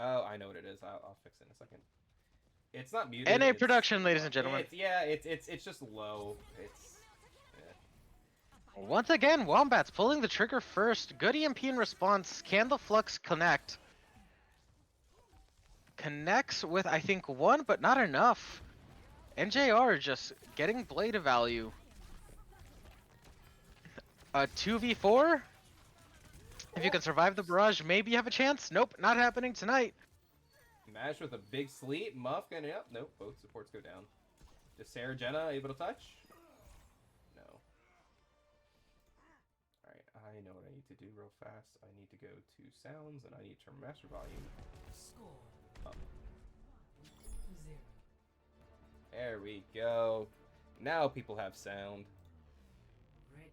Oh, I know what it is. I'll fix it in a second. It's not muted. NA production, ladies and gentlemen. It's just low. Once again, Wombats pulling the trigger first. Good EMP in response. Can the Flux connect? Connects with, I think, one, but not enough. NJR just getting blade of value. A 2v4? If you can survive the barrage, maybe you have a chance. Nope, not happening tonight. Mash with a big sleep. Muff getting up. Nope, both supports go down. Is Sarah Jenna able to touch? No. Alright, I know what I need to do real fast. I need to go to sounds and I need to turn master volume up. There we go. Now people have sound.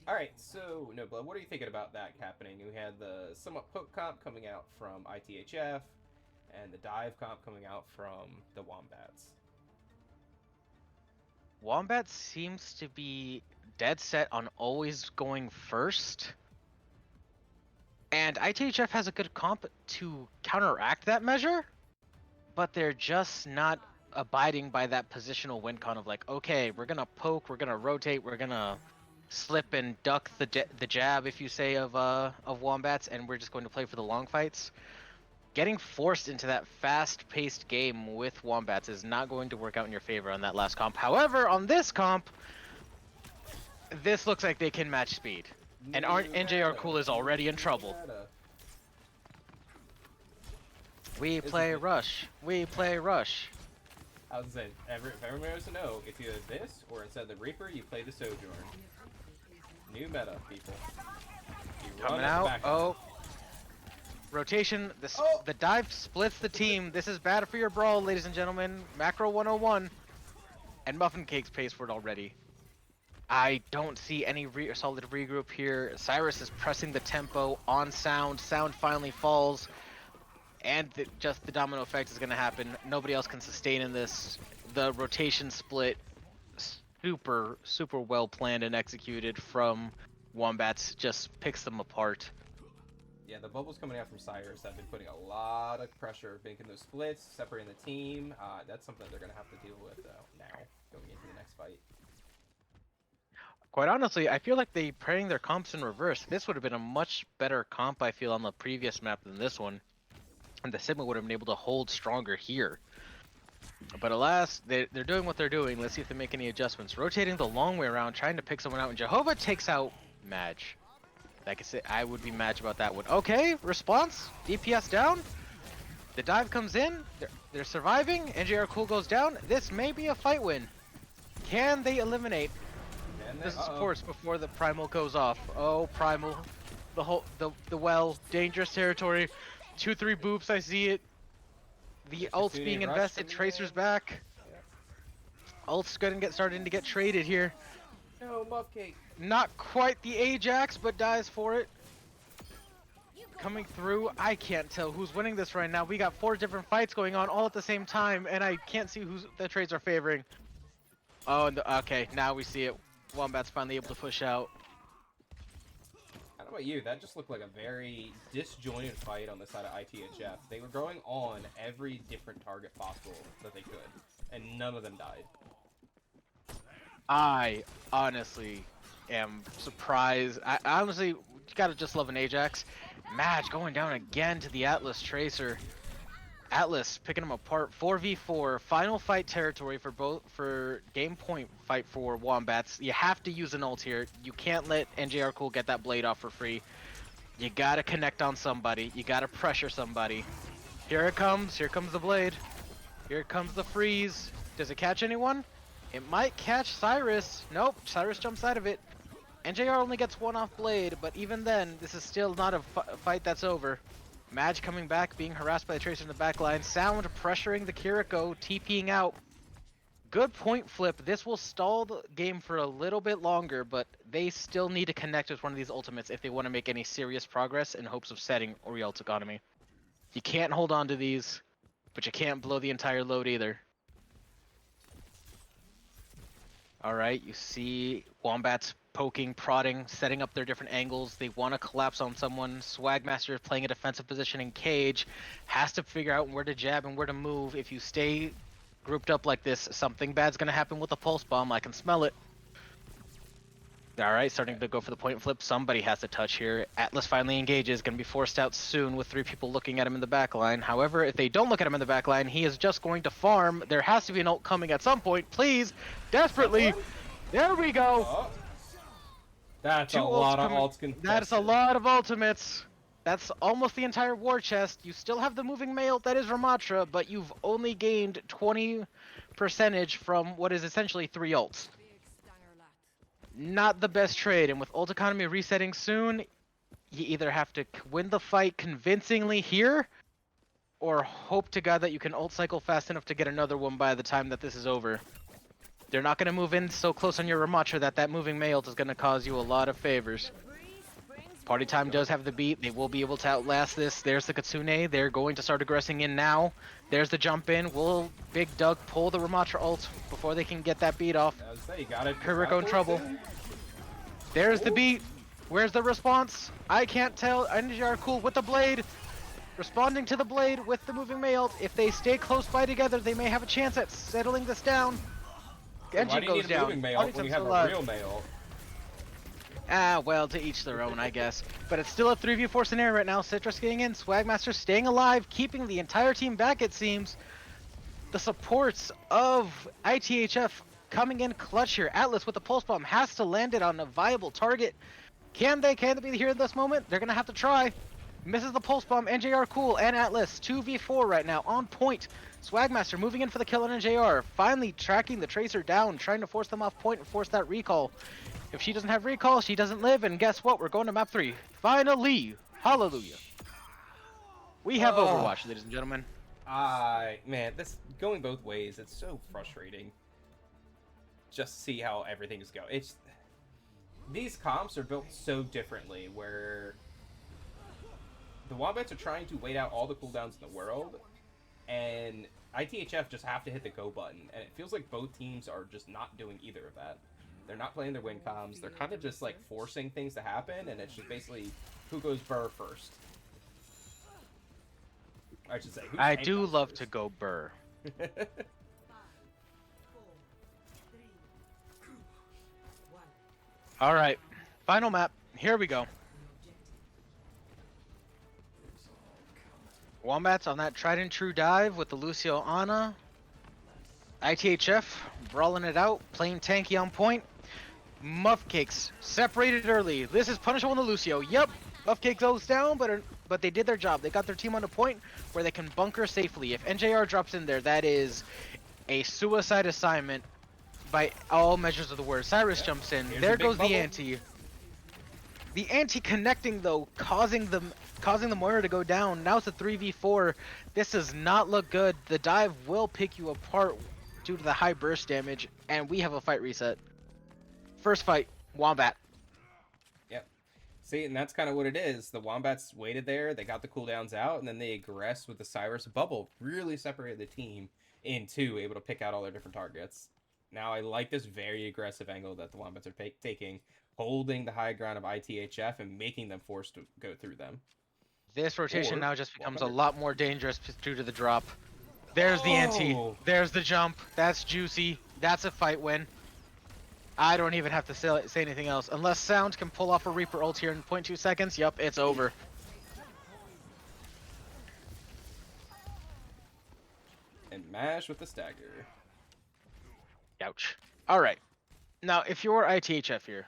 Alright, so, No Blood, what are you thinking about that happening? We had the somewhat poke comp coming out from ITHF, and the dive comp coming out from the Wombats. Wombat seems to be dead set on always going first. And ITHF has a good comp to counteract that measure, but they're just not abiding by that positional win con of like, okay, we're gonna poke, we're gonna rotate, we're gonna slip and duck the jab, if you say, of Wombats, and we're just going to play for the long fights. Getting forced into that fast-paced game with Wombats is not going to work out in your favor on that last comp. However, on this comp, this looks like they can match speed. And NJR Cool is already in trouble. We play Rush. We play Rush. I was saying, everybody wants to know, if you have this, or instead of the Reaper, you play the Sojourn. New meta, people. Coming out. Oh. Rotation. The dive splits the team. This is bad for your brawl, ladies and gentlemen. Macro 101. And Muffin Cake's pace for it already. I don't see any solid regroup here. Cyrus is pressing the tempo on Sound. Sound finally falls. And just the domino effect is going to happen. Nobody else can sustain in this. The rotation split, super, super well planned and executed from Wombats, just picks them apart. Yeah, the bubbles coming out from Cyrus have been putting a lot of pressure, making those splits, separating the team. That's something they're going to have to deal with now, going into the next fight. Quite honestly, I feel like they playing their comps in reverse. This would have been a much better comp, I feel, on the previous map than this one. And the Sigma would have been able to hold stronger here. But alas, they're doing what they're doing. Let's see if they make any adjustments. Rotating the long way around, trying to pick someone out. And Jehovah takes out Madge. Like I said, I would be Madge about that one. Okay, response. DPS down. The dive comes in. They're surviving. NJR Cool goes down. This may be a fight win. Can they eliminate the supports before the Primal goes off? Oh, Primal. The well, dangerous territory. 2-3 boops, I see it. The ult's being invested, Tracer's back. Ult's starting to get traded here. No, Muff Cake. Not quite the Ajax, but dies for it. Coming through, I can't tell who's winning this right now. We got 4 different fights going on all at the same time, and I can't see who the trades are favoring. Oh, okay, now we see it. Wombat's finally able to push out. I don't know about you, that just looked like a very disjointed fight on the side of ITHF. They were going on every different target possible that they could, and none of them died. I honestly am surprised. I honestly, you gotta just love an Ajax. Madge going down again to the Atlas Tracer. Atlas picking him apart. 4v4, final fight territory for game point fight for Wombats. You have to use an ult here. You can't let NJR Cool get that blade off for free. You gotta connect on somebody. You gotta pressure somebody. Here it comes. Here comes the blade. Here comes the freeze. Does it catch anyone? It might catch Cyrus. Nope, Cyrus jumps out of it. NJR only gets 1 off blade, but even then, this is still not a fight that's over. Madge coming back, being harassed by the Tracer in the back line. Sound pressuring the Kiriko, TPing out. Good point flip. This will stall the game for a little bit longer, but they still need to connect with one of these ultimates if they want to make any serious progress in hopes of setting Oriel's economy. You can't hold on to these, but you can't blow the entire load either. Alright, you see Wombats poking, prodding, setting up their different angles. They want to collapse on someone. Swagmaster is playing a defensive position in cage, has to figure out where to jab and where to move. If you stay grouped up like this, something bad's going to happen with the pulse bomb. I can smell it. All right, starting to go for the point flip. Somebody has to touch here. Atlas finally engages, going to be forced out soon with 3 people looking at him in the back line. However, if they don't look at him in the back line, he is just going to farm. There has to be an ult coming at some point. Please, desperately. There we go. Oh. That's 2 a lot of coming. ults contested. That's a lot of ultimates. That's almost the entire war chest. You still have the moving mail that is Ramatra, but you've only gained 20 percentage from what is essentially 3 ults. Not the best trade, and with ult economy resetting soon, you either have to win the fight convincingly here, or hope to God that you can ult cycle fast enough to get another one by the time that this is over. They're not going to move in so close on your Ramatra that moving mail is going to cause you a lot of favors. Party Time does have the beat. They will be able to outlast this. There's the Kitsune. They're going to start aggressing in now. There's the jump in. Will Big Doug pull the Ramatra ult before they can get that beat off? Kuriko in trouble. There's the beat. Where's the response? I can't tell. NGR cool with the blade. Responding to the blade with the moving mail. If they stay close by together, they may have a chance at settling this down. Genji goes down. Moving mail when you have a real mail? Ah, well, to each their own, I guess. But it's still a 3v4 scenario right now. Citrus getting in, Swagmaster staying alive, keeping the entire team back, it seems. The supports of ITHF coming in clutch here. Atlas with the pulse bomb has to land it on a viable target. Can they be here at this moment? They're going to have to try. Misses the pulse bomb. NJR cool and Atlas 2v4 right now on point. Swagmaster moving in for the kill on NJR. Finally tracking the Tracer down, trying to force them off point and force that recall. If she doesn't have recall, she doesn't live, and guess what? We're going to map 3. Finally! Hallelujah. We have Overwatch, ladies and gentlemen. Man, this going both ways, it's so frustrating. Just see how everything is going. These comps are built so differently, where the Wombats are trying to wait out all the cooldowns in the world, and ITHF just have to hit the go button, and it feels like both teams are just not doing either of that. They're not playing their win comms. They're kind of just like forcing things to happen, and it's just basically who goes burr first. I should say. I do love to go burr. All right, final map. Here we go. Wombats on that tried and true dive with the Lucio Ana. ITHF brawling it out, playing tanky on point. Muffcakes separated early. This is punishable on the Lucio. Yep, Muffcake goes down, but they did their job. They got their team on a point where they can bunker safely. If NJR drops in there, that is a suicide assignment by all measures of the word. Cyrus jumps in. There goes the anti. The anti connecting though, causing the Moira to go down. Now it's a 3v4. This does not look good. The dive will pick you apart due to the high burst damage, and we have a fight reset. First fight, Wombat. Yep. See, and that's kind of what it is. The Wombats waited there, they got the cooldowns out, and then they aggressed with the Cyrus bubble. Really separated the team in two, able to pick out all their different targets. Now I like this very aggressive angle that the Wombats are taking, holding the high ground of ITHF and making them forced to go through them. This rotation now just becomes a lot more dangerous due to the drop. There's the anti. There's the jump. That's juicy. That's a fight win. I don't even have to say anything else. Unless Sound can pull off a Reaper ult here in 0.2 seconds, yep, it's over. And mash with the stagger. Ouch. Alright. Now, if you're ITHF here,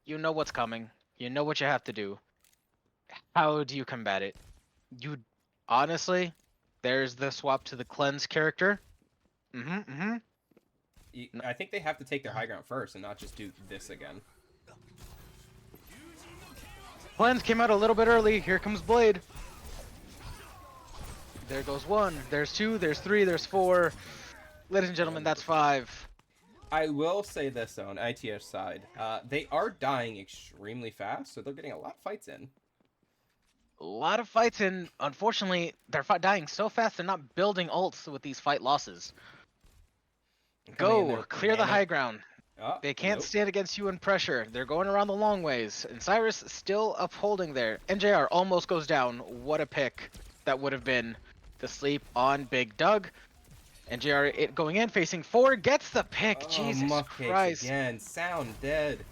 you know what's coming. You know what you have to do. How do you combat it? Honestly, there's the swap to the cleanse character. I think they have to take their high ground first and not just do this again. Cleanse came out a little bit early. Here comes Blade. There goes 1. There's 2. There's 3. There's 4. Ladies and gentlemen, that's 5. I will say this though, on ITS side, they are dying extremely fast, so they're getting a lot of fights in. A lot of fights in. Unfortunately, they're dying so fast they're not building ults with these fight losses. Go, clear the high ground. They can't Nope. stand against you in pressure. They're going around the long ways. And Cyrus still upholding there. NJR almost goes down. What a pick that would have been to sleep on Big Doug. NJR going in, facing forward, gets the pick. Oh, Jesus muff cakes Christ. again. Sound dead.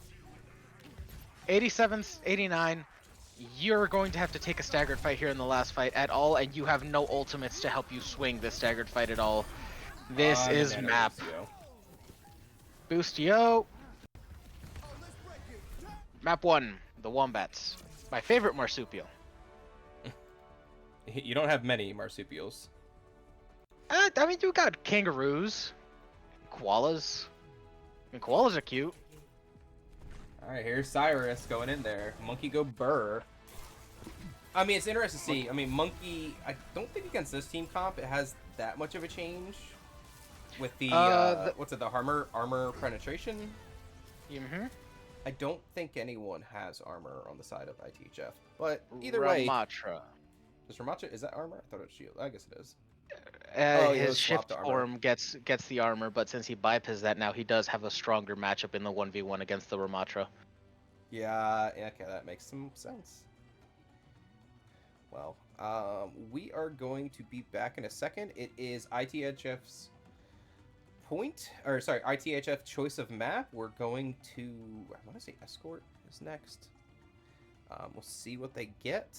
87, 89. You're going to have to take a staggered fight here in the last fight at all, and you have no ultimates to help you swing this staggered fight at all. This I'm a is nano map. Lucio. Boost yo. Map 1, the Wombats. My favorite marsupial. You don't have many marsupials. I mean, you got kangaroos, koalas. I mean, koalas are cute. Alright, here's Cyrus going in there. Monkey go burr. I mean, it's interesting to see. I mean, Monkey, I don't think against this team comp it has that much of a change. With the, what's it, the armor penetration? Mm-hmm. I don't think anyone has armor on the side of ITHF. But either way. Ramatra. Is Ramatra, is that armor? I thought it was shield. I guess it is. His shift form gets the armor, but since he bypassed that now, he does have a stronger matchup in the 1v1 against the Ramatra. Yeah, okay, that makes some sense. Well, we are going to be back in a second. It is ITHF's ITHF choice of map. We're going to, I want to say escort is next. We'll see what they get.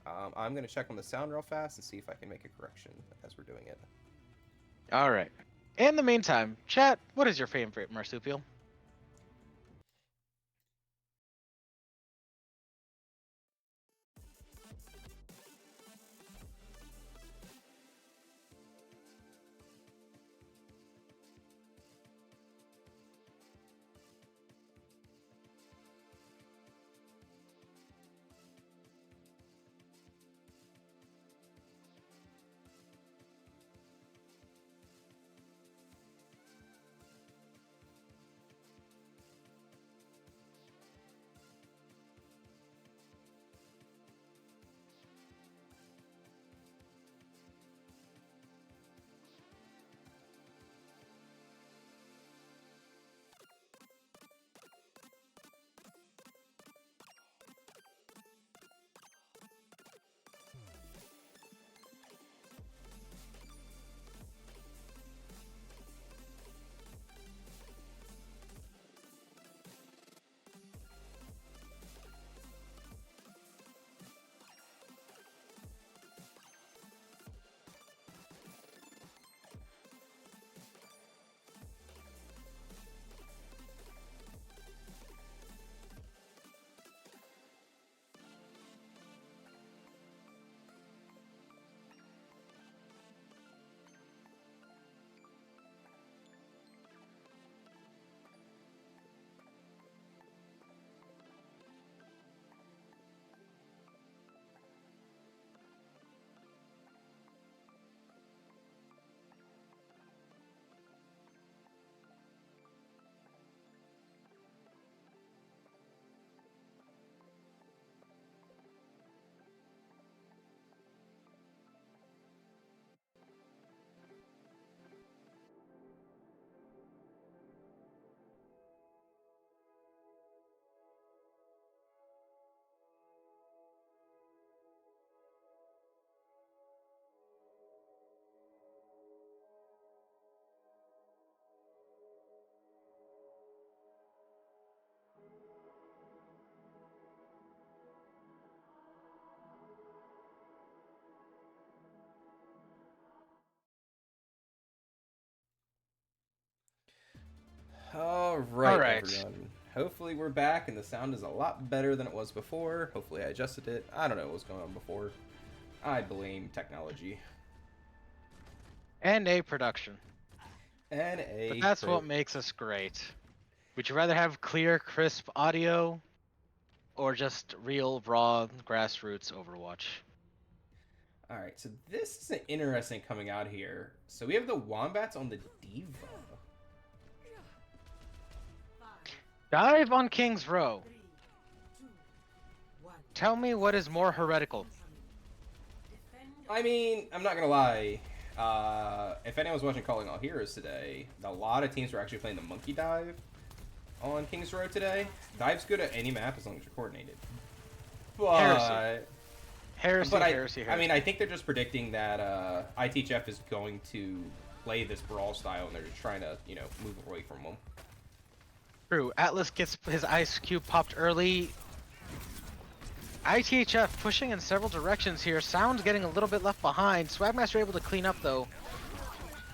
I'm going to check on the sound real fast and see if I can make a correction as we're doing it. All right. In the meantime, chat, what is your favorite marsupial? All right, everyone. Hopefully we're back and the sound is a lot better than it was before. Hopefully I adjusted it. I don't know what was going on before. I blame technology. And a production. But that's what makes us great. Would you rather have clear, crisp audio or just real, raw, grassroots Overwatch? Alright, so this is an interesting coming out here. So we have the Wombats on the Diva. Dive on King's Row. Tell me what is more heretical. I mean, I'm not gonna lie. If anyone was watching Calling All Heroes today, a lot of teams were actually playing the Monkey Dive. on King's Row today. Dive's good at any map as long as you're coordinated. But Heresy. I mean, I think they're just predicting that ITHF is going to play this brawl style, and they're just trying to, you know, move away from them. True. Atlas gets his ice cube popped early. ITHF pushing in several directions here. Sound's getting a little bit left behind. Swagmaster able to clean up though.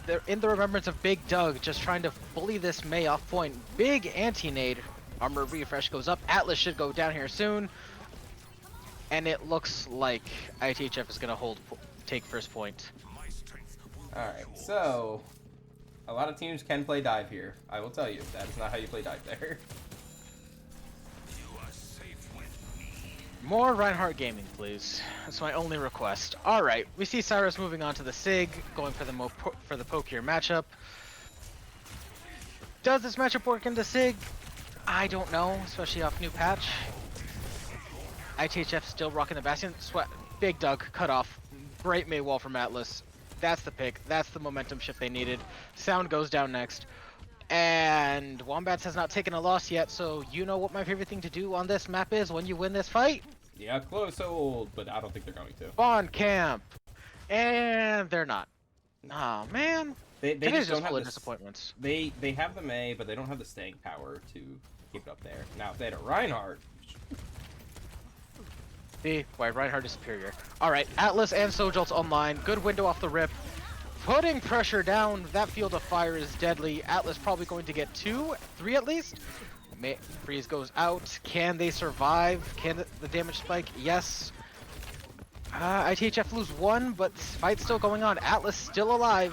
They're in the remembrance of Big Doug, just trying to bully this Mei off point. Big anti-nade. Armor refresh goes up. Atlas should go down here soon. And it looks like ITHF is going to take first point. Alright, so a lot of teams can play dive here. I will tell you, that is not how you play dive there. More Reinhardt gaming, please. That's my only request. Alright, we see Cyrus moving on to the Sig, going for the pokier matchup. Does this matchup work into Sig? I don't know, especially off new patch. ITHF still rocking the Bastion. Big Doug cut off. Great Mei wall from Atlas. That's the pick. That's the momentum shift they needed. Sound goes down next. And Wombats has not taken a loss yet, so you know what my favorite thing to do on this map is when you win this fight? Yeah, close hold, but I don't think they're going to. Spawn camp. And they're not. Oh man. They just don't have full the of disappointments. They have the Mei, but they don't have the staying power to keep it up there. Now, if they had a Reinhardt... See why Reinhardt is superior. Alright, Atlas and Sojolt's online. Good window off the rip. Putting pressure down. That field of fire is deadly. Atlas probably going to get 2, 3 at least. Freeze goes out. Can they survive? Can the damage spike? Yes. ITHF lose 1, but fight's still going on. Atlas still alive.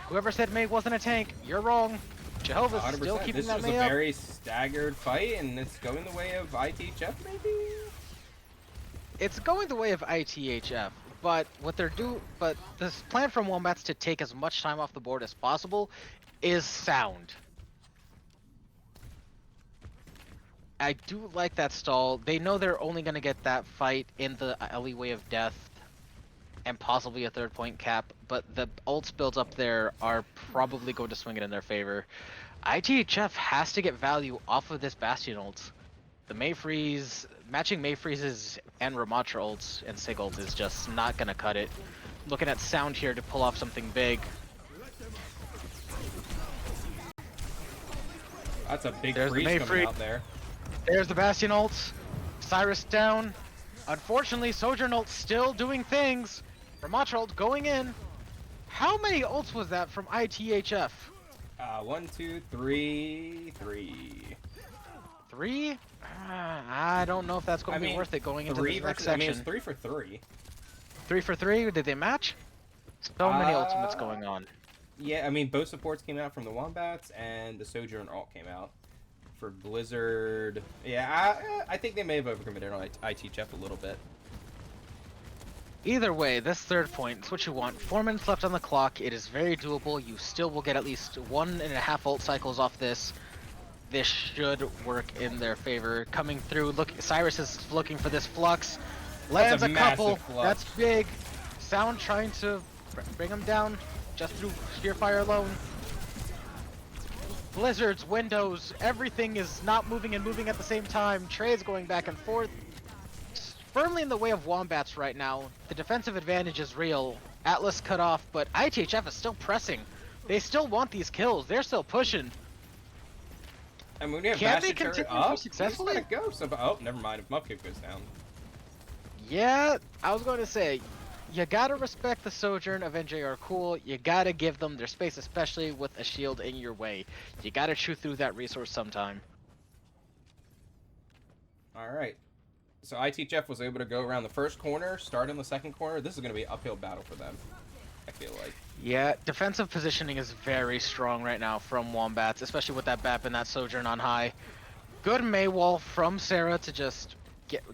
Whoever said Mei wasn't a tank, you're wrong. Jehovah's 100%. still keeping this that was Mei a up. very staggered fight, and it's going the way of ITHF, maybe? It's going the way of ITHF, but this plan from Wombats to take as much time off the board as possible is sound. I do like that stall. They know they're only going to get that fight in the alleyway of death and possibly a 3rd point cap, but the ults builds up there are probably going to swing it in their favor. ITHF has to get value off of this Bastion ult. The Mei Freeze, matching Mei Freezes and Ramatra ults and Sig ult is just not going to cut it. Looking at Sound here to pull off something big. That's a big There's the freeze Mei coming Freeze. out there. There's the Bastion ult. Cyrus down. Unfortunately, Sojourn ult still doing things. Ramatra ult going in. How many ults was that from ITHF? 1, 2, 3, 3. 3? I don't know if that's going to be worth it going into the next section. I mean, it's 3 for 3. 3 for 3? Did they match? So many ultimates going on. Yeah, I mean, both supports came out from the Wombats, and the Sojourn ult came out for Blizzard. Yeah, I think they may have overcommitted on ITHF a little bit. Either way, this 3rd point is what you want. 4 minutes left on the clock. It is very doable. You still will get at least 1.5 ult cycles off this. This should work in their favor. Coming through, look, Cyrus is looking for this flux. Lands a couple. Flux. That's big. Sound trying to bring him down just through sheer fire alone. Blizzards, windows, everything is not moving and moving at the same time. Trades going back and forth. Firmly in the way of Wombats right now. The defensive advantage is real. Atlas cut off, but ITHF is still pressing. They still want these kills. They're still pushing. I mean, we have Can they Bastion continue up. successfully? He's gotta go. Oh, never mind. If Muffkick goes down. Yeah, I was going to say, you gotta respect the Sojourn of NJ are cool. You gotta give them their space, especially with a shield in your way. You gotta chew through that resource sometime. Alright. So ITHF was able to go around the first corner, start in the second corner. This is going to be an uphill battle for them, I feel like. Yeah, defensive positioning is very strong right now from Wombats, especially with that BAP and that Sojourn on high. Good Mei wall from Sarah to just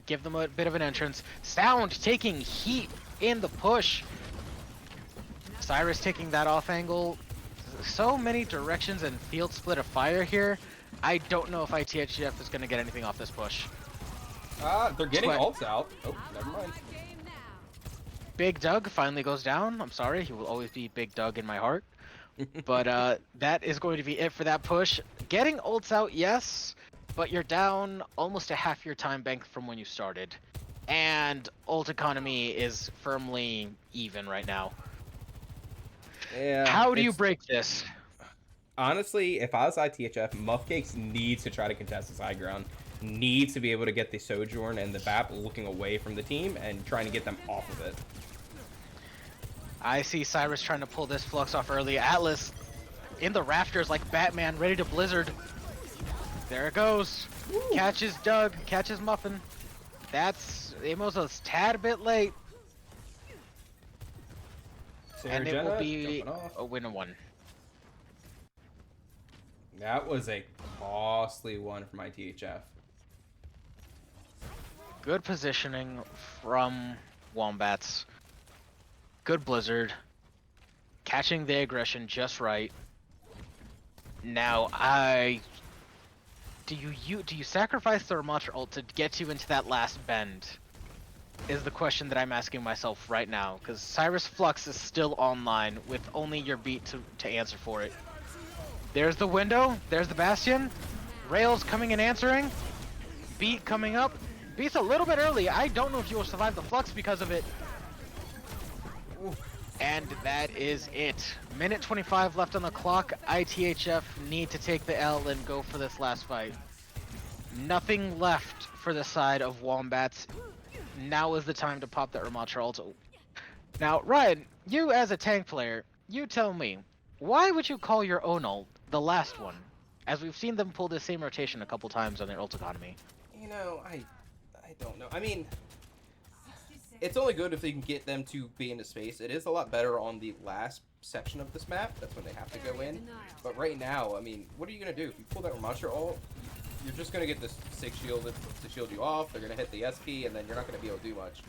give them a bit of an entrance. Sound taking heat in the push. Cyrus taking that off angle. So many directions and field split of fire here. I don't know if ITHF is going to get anything off this push. They're getting ults out. Oh, never mind. Big Doug finally goes down. I'm sorry, he will always be Big Doug in my heart. But that is going to be it for that push. Getting ults out, yes, but you're down almost a half your time bank from when you started. And ult economy is firmly even right now. Yeah. How do you break this? Honestly, if I was ITHF, Muffcakes needs to try to contest this high ground. Needs to be able to get the Sojourn and the BAP looking away from the team and trying to get them off of it. I see Cyrus trying to pull this Flux off early. Atlas in the rafters like Batman, ready to blizzard. There it goes. Woo. Catches Doug, catches Muffin. That's Amos a tad bit late. And it will be a win of 1. That was a costly one from ITHF. Good positioning from Wombats. Good blizzard. Catching the aggression just right. Now do you sacrifice the Ramatra ult to get you into that last bend? Is the question that I'm asking myself right now, because Cyrus Flux is still online with only your beat to answer for it. There's the window, there's the Bastion, Rails coming and answering, beat coming up. Beat's a little bit early. I don't know if you will survive the Flux because of it. And that is it. Minute 25 left on the clock. ITHF need to take the L and go for this last fight. Nothing left for the side of Wombats. Now is the time to pop that Ramatra ult. Now, Ryan, you as a tank player, you tell me, why would you call your own ult the last one? As we've seen them pull the same rotation a couple times on their ult economy. You know, I don't know. I mean, it's only good if they can get them to be into space. It is a lot better on the last section of this map. That's when they have to go in. But right now, I mean, what are you going to do? If you pull that Ramatra ult, you're just going to get this Sig shielded to shield you off. They're going to hit the SP, and then you're not going to be able to do much.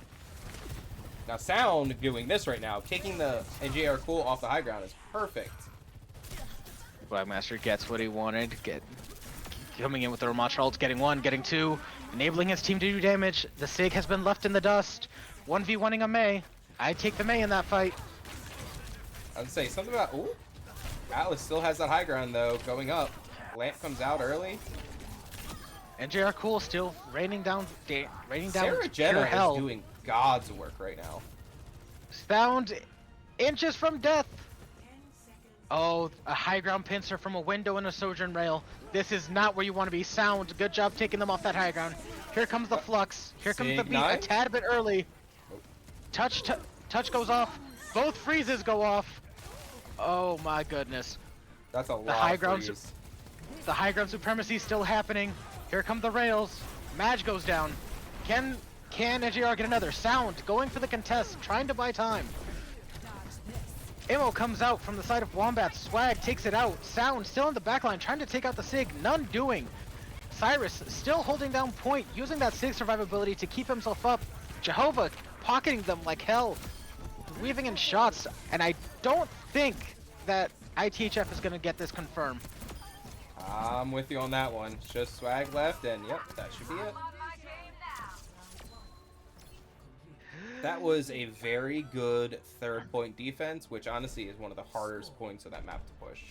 Now, Sound doing this right now, taking the NJR Cool off the high ground is perfect. Blackmaster gets what he wanted. Coming in with the Ramatra ult, getting 1, getting 2, enabling his team to do damage. The Sig has been left in the dust. 1v1ing a Mei. I'd take the Mei in that fight. I would say something about... Ooh. Atlas still has that high ground, though, going up. Lamp comes out early. NJR Cool still raining down Sarah Jenna is hell. doing God's work right now. Sound inches from death. Oh, a high ground pincer from a window and a Sojourn rail. This is not where you want to be. Sound, good job taking them off that high ground. Here comes the Flux. Here comes the beat a tad bit early. Touch goes off. Both freezes go off. Oh my goodness. That's a lot of freeze. The high ground supremacy is still happening. Here come the rails. Madge goes down. Can NGR get another? Sound going for the contest, trying to buy time. Immo comes out from the side of Wombat. Swag takes it out. Sound still in the backline, trying to take out the Sig. None doing. Cyrus still holding down point, using that Sig survivability to keep himself up. Jehovah pocketing them like hell, weaving in shots, and I don't think that ITHF is going to get this confirmed. I'm with you on that one. It's just Swag left, and yep, that should be it. That was a very good third point defense, which honestly is one of the hardest points of that map to push.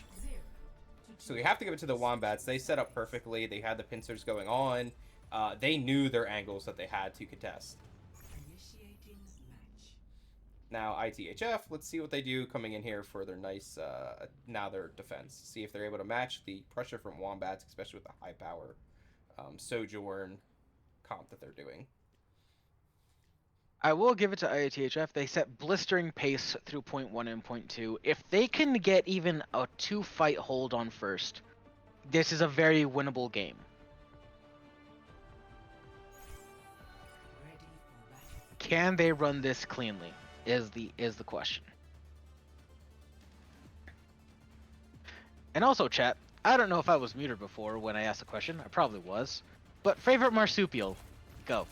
So we have to give it to the Wombats. They set up perfectly. They had the pincers going on. They knew their angles that they had to contest. Now ITHF, let's see what they do coming in here for their nice, now their defense. See if they're able to match the pressure from Wombats, especially with the high power Sojourn comp that they're doing. I will give it to IATHF. They set blistering pace through point 1 and point 2. If they can get even a 2-fight hold on first, this is a very winnable game. Can they run this cleanly? Is the question. And also, chat, I don't know if I was muted before when I asked the question. I probably was. But favorite marsupial, go.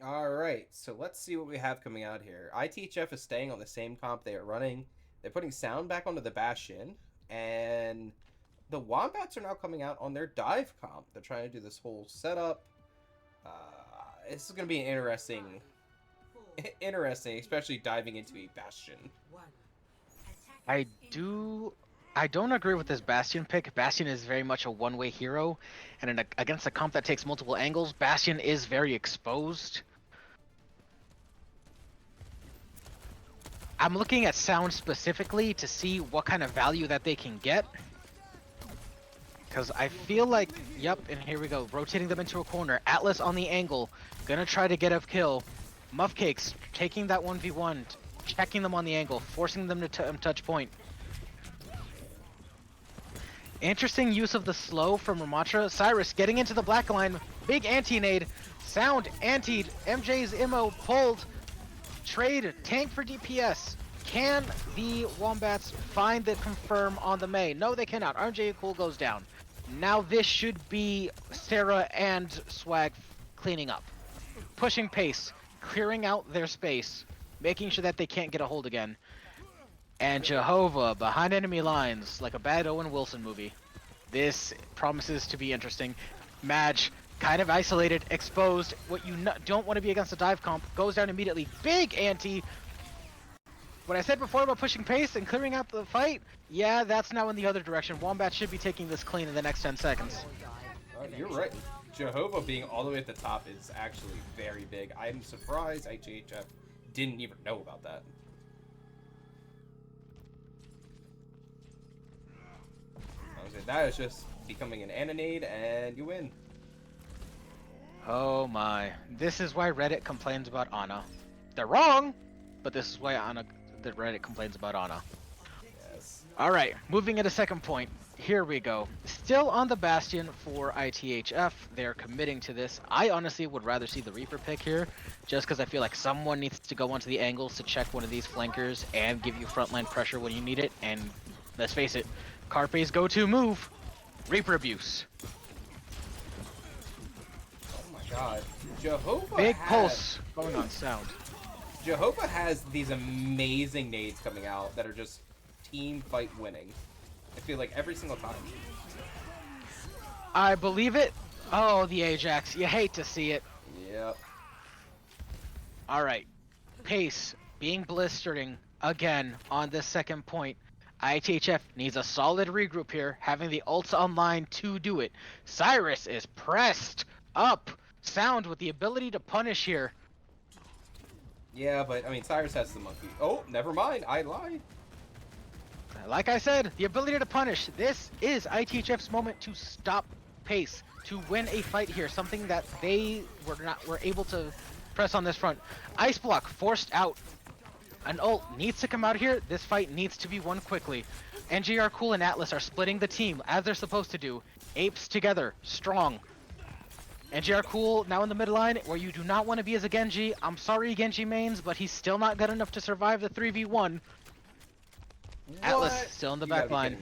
Alright, so let's see what we have coming out here. ITHF is staying on the same comp they are running. They're putting Sound back onto the Bastion, and the Wombats are now coming out on their dive comp. They're trying to do this whole setup. This is gonna be an interesting, especially diving into a Bastion. I don't agree with this Bastion pick. Bastion is very much a one-way hero, and against a comp that takes multiple angles, Bastion is very exposed. I'm looking at Sound specifically to see what kind of value that they can get. Because I feel like, yep, and here we go, rotating them into a corner. Atlas on the angle, gonna try to get a kill. Muffcakes taking that 1v1, checking them on the angle, forcing them to touch point. Interesting use of the slow from Ramatra. Cyrus getting into the black line, big anti-nade. Sound antied, MJ's immo pulled. Trade, tank for DPS. Can the Wombats find the confirm on the Mei? No, they cannot. RNG Cool goes down. Now this should be Sarah and Swag cleaning up. Pushing pace, clearing out their space, making sure that they can't get a hold again. And Jehovah behind enemy lines, like a bad Owen Wilson movie. This promises to be interesting. Madge, kind of isolated, exposed. What you don't want to be against a dive comp, goes down immediately. Big anti. What I said before about pushing pace and clearing out the fight, yeah, that's now in the other direction. Wombat should be taking this clean in the next 10 seconds. You're right. Jehovah being all the way at the top is actually very big. I'm surprised IGHF didn't even know about that. That is just becoming an Annonade, and you win. Oh my. This is why Reddit complains about Ana. They're wrong, but this is why the Reddit complains about Ana. Yes. Alright, moving at a second point. Here we go. Still on the Bastion for ITHF. They're committing to this. I honestly would rather see the Reaper pick here, just because I feel like someone needs to go onto the angles to check one of these flankers and give you frontline pressure when you need it. And let's face it, Carpe's go-to move, Reaper abuse. Oh my god. Jehovah Big pulse going on Sound. Jehovah has these amazing nades coming out that are just team fight winning. I feel like every single time. I believe it. Oh, the Ajax. You hate to see it. Yep. Alright. Pace being blistering again on this second point. ITHF needs a solid regroup here, having the ults online to do it. Cyrus is pressed up. Sound with the ability to punish here. Yeah, but I mean, Cyrus has the monkey. Oh, never mind. I lied. Like I said, the ability to punish. This is ITHF's moment to stop pace, to win a fight here. Something that they were able to press on this front. Ice block forced out. An ult needs to come out here. This fight needs to be won quickly. NGR Cool and Atlas are splitting the team as they're supposed to do. Apes together, strong. NGR Cool now in the midline, where you do not want to be as a Genji. I'm sorry, Genji mains, but he's still not good enough to survive the 3v1. Atlas still in the back line.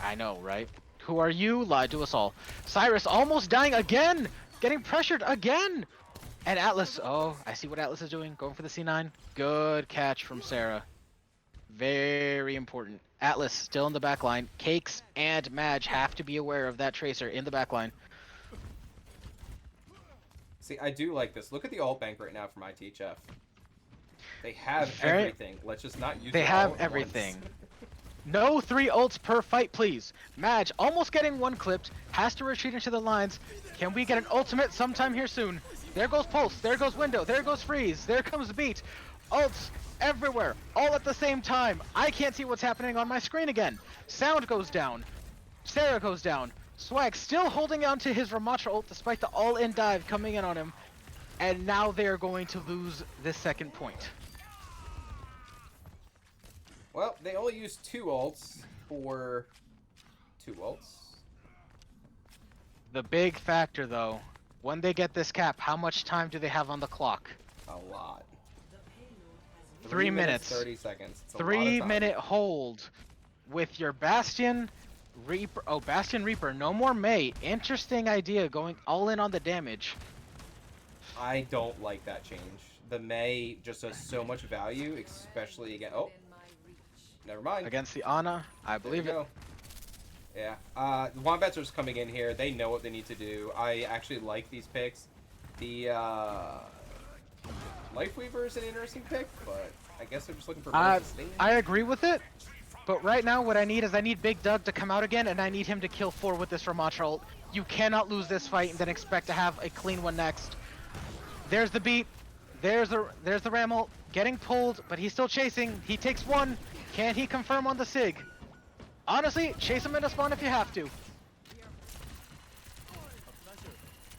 I know, right? Who are you? Lied to us all. Cyrus almost dying again! Getting pressured again! And Atlas, oh, I see what Atlas is doing. Going for the C9. Good catch from Sarah. Very important. Atlas still in the back line. Cakes and Madge have to be aware of that Tracer in the back line. See, I do like this. Look at the ult bank right now from ITHF. They have everything. Let's just not use it. They have everything. No 3 ults per fight, please. Madge almost getting one clipped. Has to retreat into the lines. Can we get an ultimate sometime here soon? There goes Pulse. There goes Window. There goes Freeze. There comes Beat. Ults everywhere. All at the same time. I can't see what's happening on my screen again. Sound goes down. Sarah goes down. Swag still holding on to his Ramatra ult despite the all-in dive coming in on him. And now they are going to lose this second point. Well, they only used 2 ults for 2 ults. The big factor, though, when they get this cap, how much time do they have on the clock? A lot. 3 minutes. 30 seconds. 3-minute hold with your Bastion Reaper. Oh, Bastion Reaper. No more Mei. Interesting idea, going all in on the damage. I don't like that change. The Mei just does so much value, especially again. Oh, never mind. Against the Ana, I believe it. Yeah. The Wombats are just coming in here. They know what they need to do. I actually like these picks. The Lifeweaver is an interesting pick, but I guess they're just looking for more sustain. I agree with it, but right now what I need is I need Big Doug to come out again, and I need him to kill 4 with this Ramatra ult. You cannot lose this fight and then expect to have a clean one next. There's the beat. There's the Ram ult. Getting pulled, but he's still chasing. He takes 1. Can he confirm on the Sig? Honestly, chase him into spawn if you have to.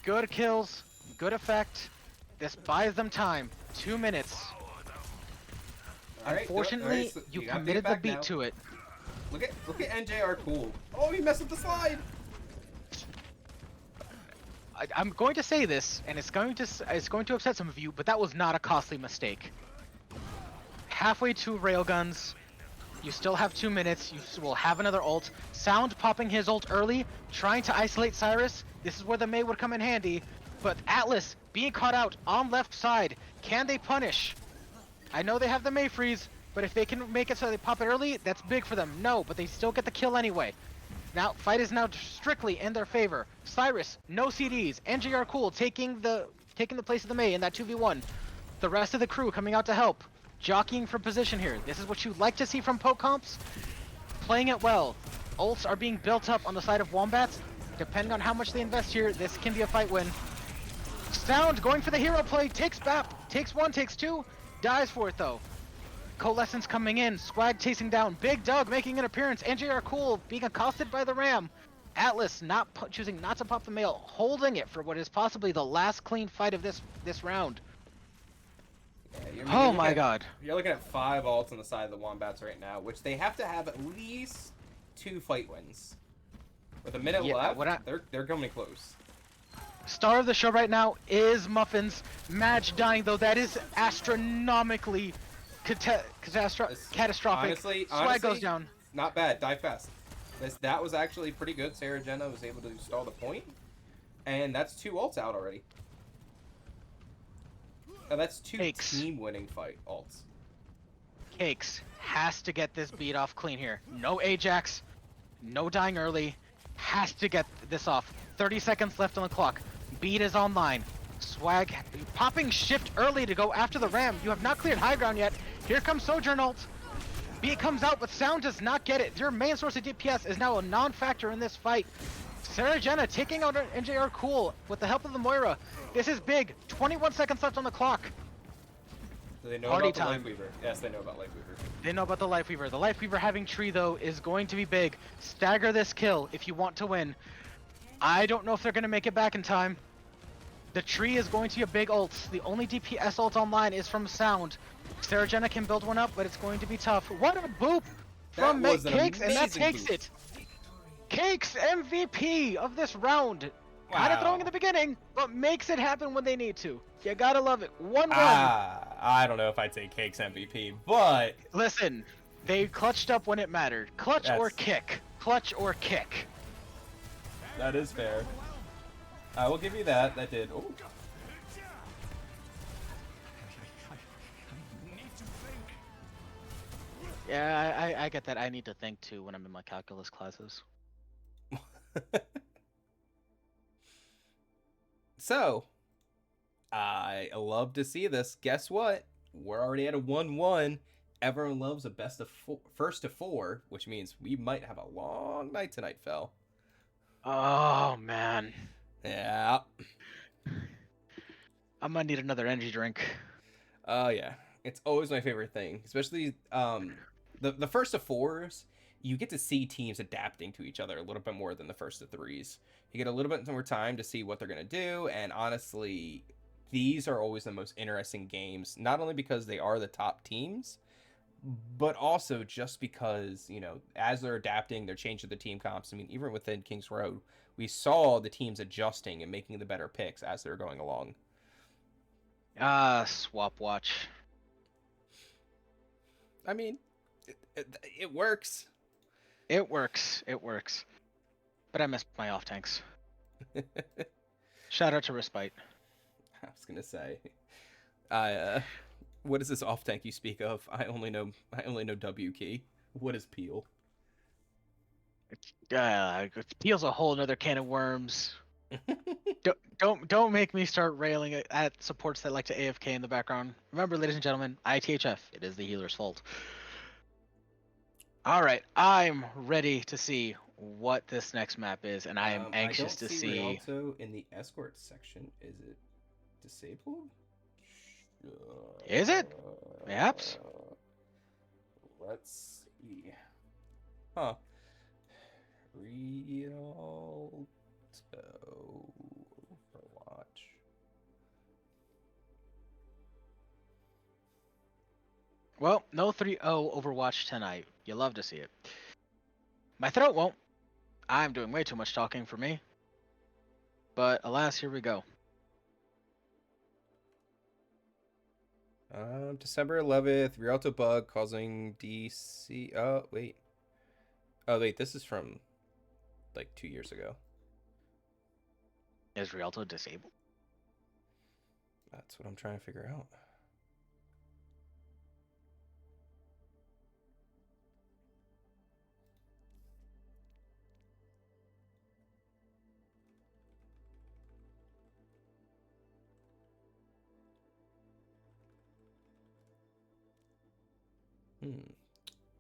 Good kills, good effect. This buys them time. 2 minutes. Alright, Unfortunately, so you got committed the beat now. to it. Look at NJR cool. Oh, he messed up the slide. I'm going to say this, and it's going to upset some of you, but that was not a costly mistake. Halfway to railguns, you still have 2 minutes. You will have another ult. Sound popping his ult early, trying to isolate Cyrus. This is where the Mei would come in handy. But Atlas being caught out on left side. Can they punish? I know they have the Mei freeze, but if they can make it so they pop it early, that's big for them. No, but they still get the kill anyway. Now, fight is now strictly in their favor. Cyrus, no CDs. NGR Cool taking the place of the Mei in that 2v1. The rest of the crew coming out to help. Jockeying for position here. This is what you like to see from poke comps. Playing it well. Ults are being built up on the side of Wombats. Depending on how much they invest here, this can be a fight win. Sound going for the hero play. Takes BAP. Takes 1, takes 2. Dies for it though. Coalescence coming in. Swag chasing down. Big Doug making an appearance. NJR Cool being accosted by the Ram. Atlas choosing not to pop the mail. Holding it for what is possibly the last clean fight of this round. Yeah, oh my god. You're looking at 5 ults on the side of the Wombats right now, which they have to have at least 2 fight wins. With a minute left, they're coming close. Star of the show right now is Muffins. Madge dying though, that is astronomically catastrophic. Honestly, Swag goes down. Not bad, die fast. That was actually pretty good. Sarah Jenna was able to stall the point, and that's 2 ults out already. Now that's 2 team-winning fight ults. Cakes has to get this beat off clean here. No Ajax, no dying early. Has to get this off. 30 seconds left on the clock. Beat is online. Swag popping shift early to go after the Ram. You have not cleared high ground yet. Here comes Sojourn ult. Beat comes out, but Sound does not get it. Your main source of DPS is now a non-factor in this fight. Sarah Jenna taking out NJR Cool with the help of the Moira. This is big. 21 seconds left on the clock. Do they know Party about time. the Lifeweaver? Yes, they know about Lifeweaver. They know about the Lifeweaver. The Lifeweaver having tree, though, is going to be big. Stagger this kill if you want to win. I don't know if they're going to make it back in time. The tree is going to be a big ult. The only DPS ult online is from Sound. Sarah Jenna can build one up, but it's going to be tough. What a boop from Cakes, and that takes it. Cakes MVP of this round. Wow. Kind of throwing in the beginning, but makes it happen when they need to. You gotta love it. 1-1. I don't know if I'd say Cakes MVP, but... Listen, they clutched up when it mattered. Clutch or kick. Clutch or kick. That is fair. I will give you that. That did. Oh. Yeah, I get that. I need to think too when I'm in my calculus classes. So, I love to see this. Guess what? We're already at a 1-1. Everyone loves a first to 4, which means we might have a long night tonight, Phil. Oh, man. Yeah. I'm gonna need another energy drink. Oh, yeah. It's always my favorite thing. Especially the first to 4s, you get to see teams adapting to each other a little bit more than the first to 3s. You get a little bit more time to see what they're going to do, and honestly, these are always the most interesting games, not only because they are the top teams, but also just because, you know, as they're adapting, they're changing the team comps. I mean, even within Kings Road, we saw the teams adjusting and making the better picks as they're going along. Swap watch. I mean, it works. It works. It works. But I missed my off tanks. Shout out to Respite. I was gonna say, what is this off tank you speak of? I only know W key. What is Peel? It peels a whole another can of worms. Don't make me start railing at supports that like to AFK in the background. Remember, ladies and gentlemen, ITHF. It is the healer's fault. All right, I'm ready to see what this next map is, and I am anxious to see. Rialto in the escort section. Is it disabled? Is it? Perhaps. Let's see. Huh. Rialto Overwatch. Well, no 3-0 Overwatch tonight. You love to see it. My throat won't. I'm doing way too much talking for me. But alas, here we go. December 11th, Rialto bug causing DC. Oh, wait. Oh, wait, this is from like 2 years ago. Is Rialto disabled? That's what I'm trying to figure out.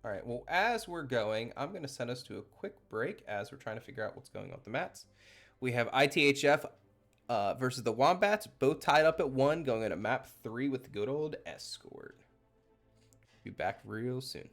All right, well, as we're going, I'm going to send us to a quick break as we're trying to figure out what's going on with the mats. We have ITHF versus the Wombats, both tied up at 1, going into map 3 with the good old escort. Be back real soon.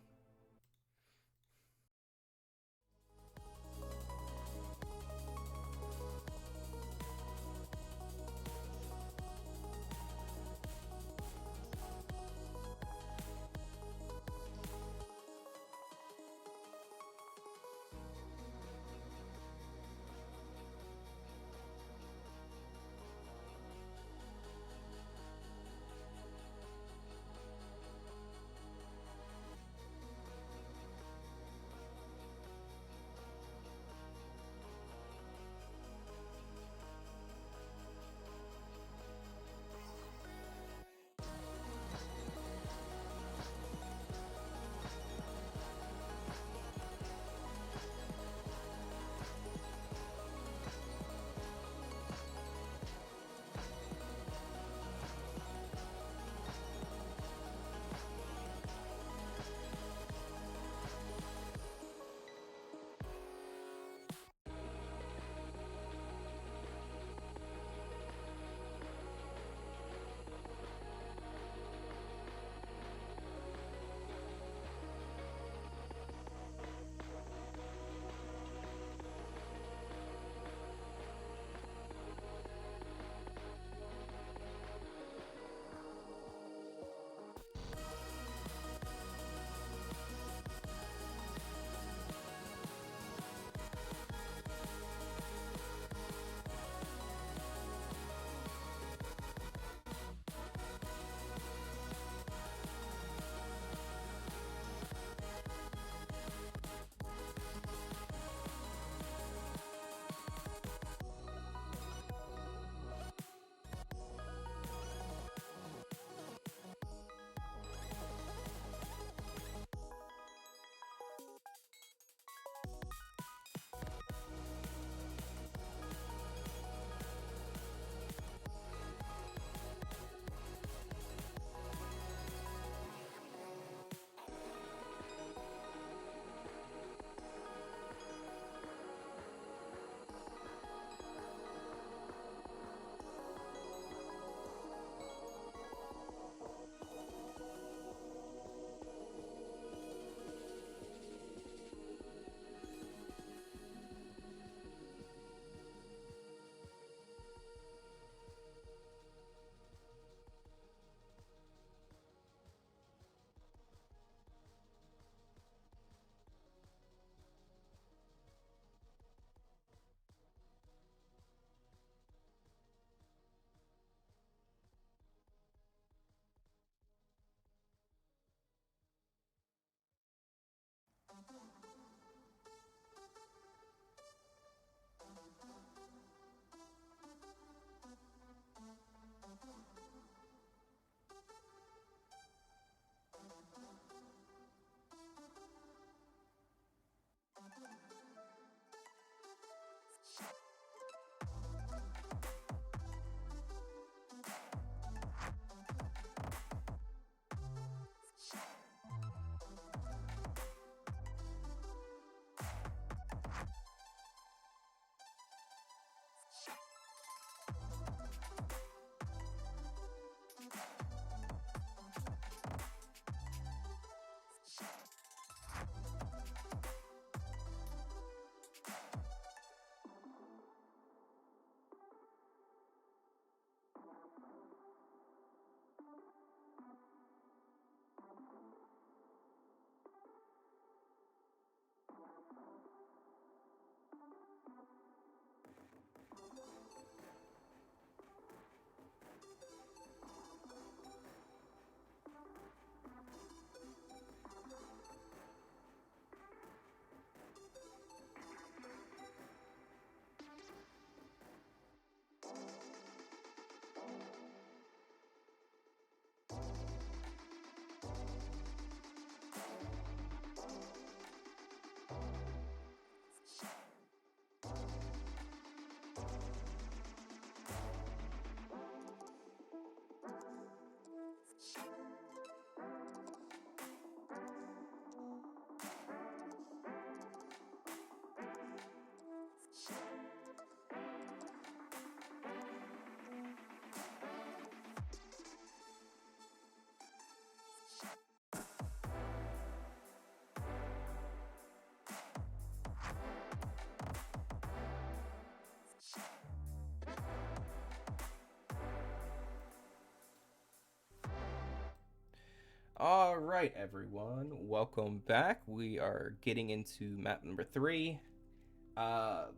All right, everyone, welcome back. We are getting into map number 3.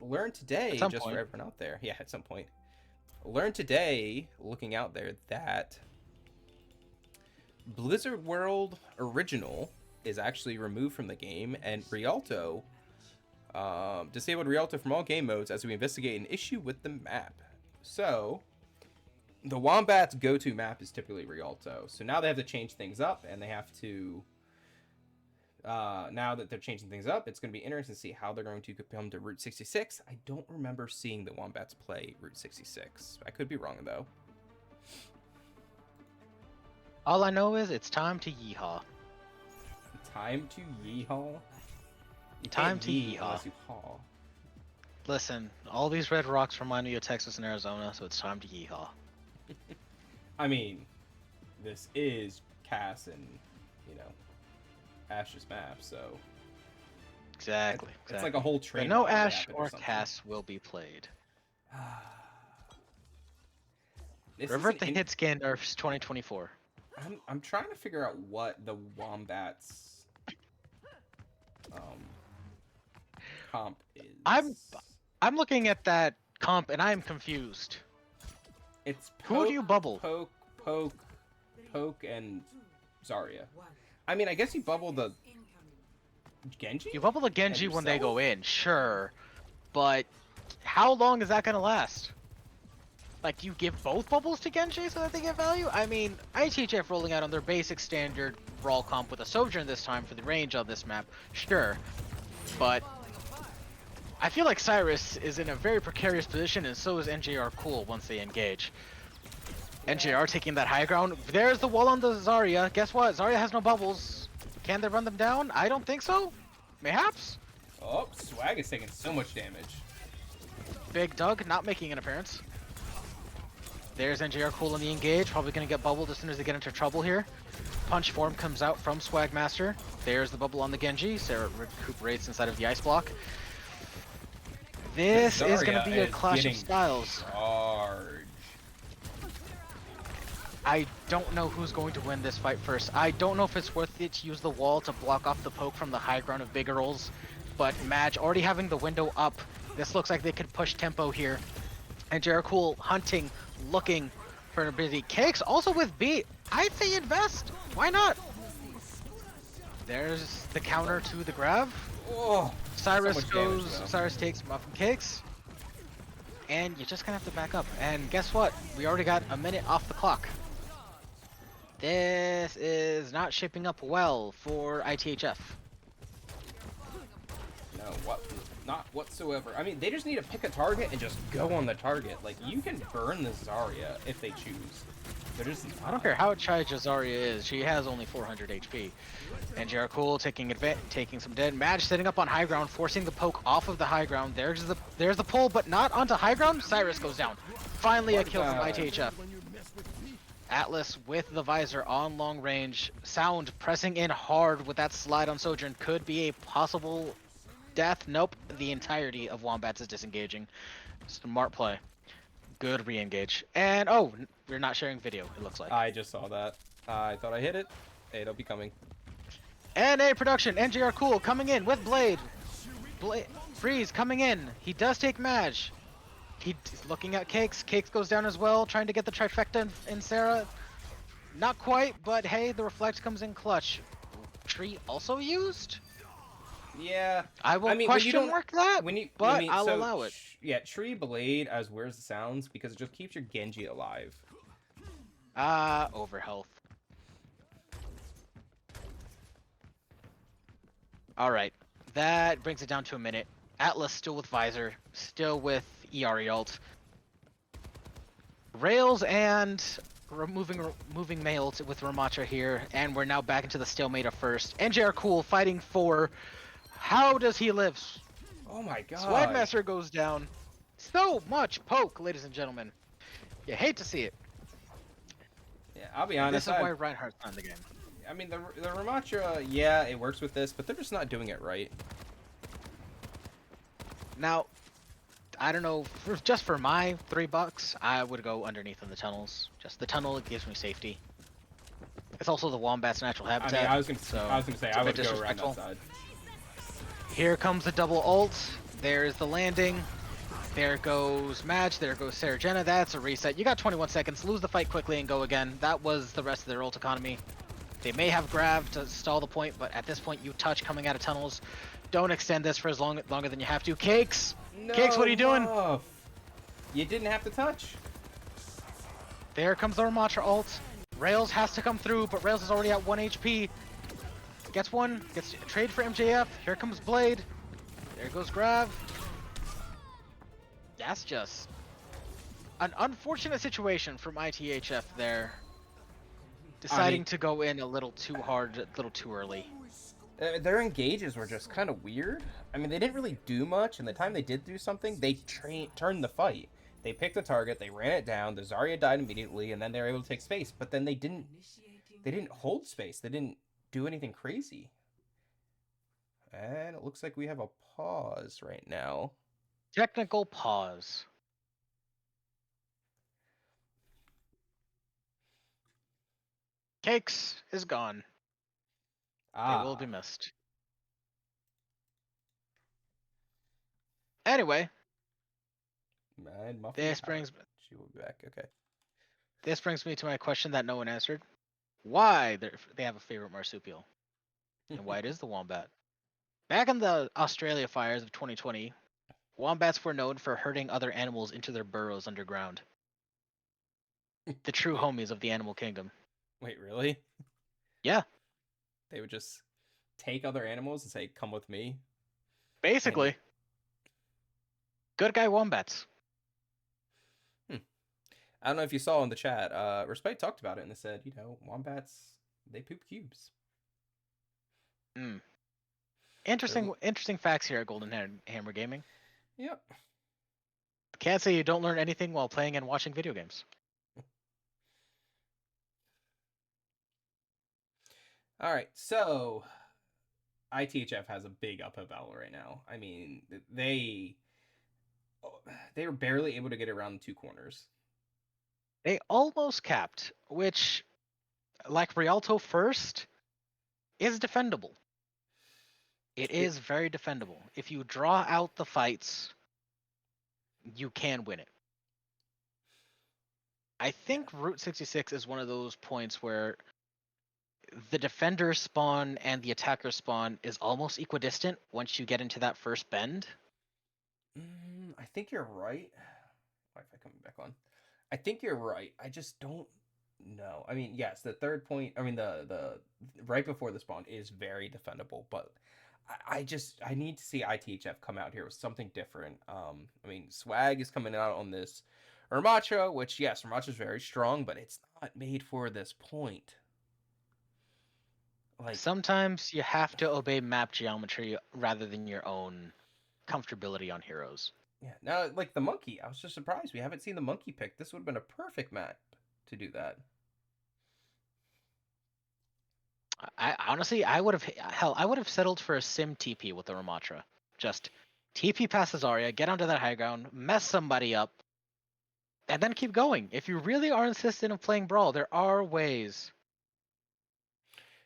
Learn today, At some just point. for everyone out there. Yeah, at some point. Learn today, looking out there, that Blizzard World Original is actually removed from the game, and Rialto, disabled Rialto from all game modes as we investigate an issue with the map. So, the Wombats' go-to map is typically Rialto. So now they have to change things up, and they have to... now that they're changing things up, it's going to be interesting to see how they're going to come to Route 66. I don't remember seeing the Wombats play Route 66. I could be wrong, though. All I know is it's time to yeehaw. Time to yeehaw? You Time can't to yee yeehaw. unless you haw. Listen, all these red rocks remind me of Texas and Arizona, so it's time to yeehaw. I mean, this is Cass and, you know, Ash's map, so... Exactly. It's like a whole train. But no wreck Ash happened or something. Cass will be played. This Revert is the an hit scan nerfs 2024. I'm trying to figure out what the Wombats comp is. I'm looking at that comp and I'm confused. It's Who do you bubble? Poke, and Zarya. I mean, I guess you bubble the Genji? You bubble the Genji And when they yourself? go in, sure. But how long is that gonna last? Like, you give both bubbles to Genji so that they get value? I mean, ITHF rolling out on their basic standard brawl comp with a Sojourn this time for the range on this map, sure. But I feel like Cyrus is in a very precarious position, and so is NJR Cool once they engage. NJR taking that high ground. There's the wall on the Zarya. Guess what? Zarya has no bubbles. Can they run them down? I don't think so. Mayhaps? Oh, Swag is taking so much damage. Big Doug not making an appearance. There's NJR Cool in the engage. Probably going to get bubbled as soon as they get into trouble here. Punch form comes out from Swagmaster. There's the bubble on the Genji. Sarah recuperates inside of the ice block. This is going to be a clash of styles. Charge. I don't know who's going to win this fight first. I don't know if it's worth it to use the wall to block off the poke from the high ground of Big Rolls, but Madge already having the window up. This looks like they could push tempo here. And Jerichool hunting, looking for a busy. Cakes also with B. I'd say invest. Why not? There's the counter to the grab. Oh, Cyrus so much goes. damage, though. Cyrus takes Muffin Cakes. And you're just gonna have to back up. And guess what? We already got a minute off the clock. This is not shaping up well for ITHF. No, what? Not whatsoever. I mean, they just need to pick a target and just go on the target. Like, you can burn the Zarya if they choose. They're just not. I don't care how charged Zarya is. She has only 400 HP. And Jerichool taking some dead. Madge setting up on high ground, forcing the poke off of the high ground. There's the pull, but not onto high ground. Cyrus goes down. Finally a kill from ITHF. Atlas with the visor on long range. Sound pressing in hard with that slide on Sojourn. Could be a possible death. Nope. The entirety of Wombats is disengaging. Smart play. Good re-engage. And oh, we're not sharing video, it looks like. I just saw that. I thought I hit it. Hey, it'll be coming. And a production. NJR Cool coming in with Blade. Freeze coming in. He does take Madge. He's looking at Cakes. Cakes goes down as well, trying to get the trifecta in Sarah. Not quite, but hey, the reflect comes in clutch. Tree also used? Yeah, I I will mean when you question don't mark that, when you I but mean I'll so allow it. yeah, Tree Blade as weird as it sounds because it just keeps your Genji alive. Overhealth. All right, that brings it down to a minute. Atlas still with Visor, still with ERE ult. Rails and moving mail with Ramatra here, and we're now back into the stalemate of first. NJR Cool fighting for. How does he live? Oh my god. Swagmaster goes down. So much poke, ladies and gentlemen. You hate to see it. Yeah, I'll be And this honest. is why Reinhardt's not in the game. I mean the Ramatra, yeah, it works with this, but they're just not doing it right. Now, I don't know. Just for my $3, I would go underneath in the tunnels. Just the tunnel gives me safety. It's also the Wombat's natural habitat. I mean, I was gonna say I would go around that side. Here comes the double ult. There's the landing. There goes Madge. There goes Sarah Jenna. That's a reset. You got 21 seconds. Lose the fight quickly and go again. That was the rest of their ult economy. They may have grabbed to stall the point, but at this point, you touch coming out of tunnels. Don't extend this for as longer than you have to. Cakes! No, Cakes, what are you doing? Muff. You didn't have to touch. There comes the Ramatra ult. Rails has to come through, but Rails is already at 1 HP. Gets one. Gets trade for MJF. Here comes Blade. There goes Grav. That's just an unfortunate situation from ITHF there. Deciding to go in a little too hard, a little too early. Their engages were just kind of weird. I mean, they didn't really do much, and the time they did do something, they turned the fight. They picked a target, they ran it down, the Zarya died immediately, and then they were able to take space. But then they didn't hold space. They didn't do anything crazy. And it looks like we have a pause right now. Technical pause. Cakes is gone. They will be missed. Anyway, this brings she will be back. Okay. This brings me to my question that no one answered: why they have a favorite marsupial, and why it is the wombat? Back in the Australia fires of 2020, wombats were known for herding other animals into their burrows underground. The true homies of the animal kingdom. Wait, really? Yeah. They would just take other animals and say, "Come with me." Basically. Good guy wombats. I don't know if you saw in the chat. Respect talked about it and they said, wombats, they poop cubes. Interesting facts here at Golden Hammer Gaming. Yep. Can't say you don't learn anything while playing and watching video games. All right, so ITHF has a big uphill battle right now. I mean, they were barely able to get around the two corners. They almost capped, which, like Rialto first, is defendable. It is very defendable. If you draw out the fights, you can win it. I think Route 66 is one of those points where the defender spawn and the attacker spawn is almost equidistant once you get into that first bend. I think you're right. Wi-Fi coming back on. I think you're right. I just don't know. I mean, yes, the third point. I mean, the right before the spawn is very defendable, but I need to see ITHF come out here with something different. I mean, Swag is coming out on this Ramatra, which yes, Ramatra is very strong, but it's not made for this point. Like sometimes you have to obey map geometry rather than your own comfortability on heroes. Yeah, now like the monkey, I was just surprised we haven't seen the monkey pick. This would have been a perfect map to do that. I honestly, I would have settled for a sim TP with the Ramatra. Just TP past Zarya, get onto that high ground, mess somebody up, and then keep going. If you really are insistent of playing Brawl, there are ways.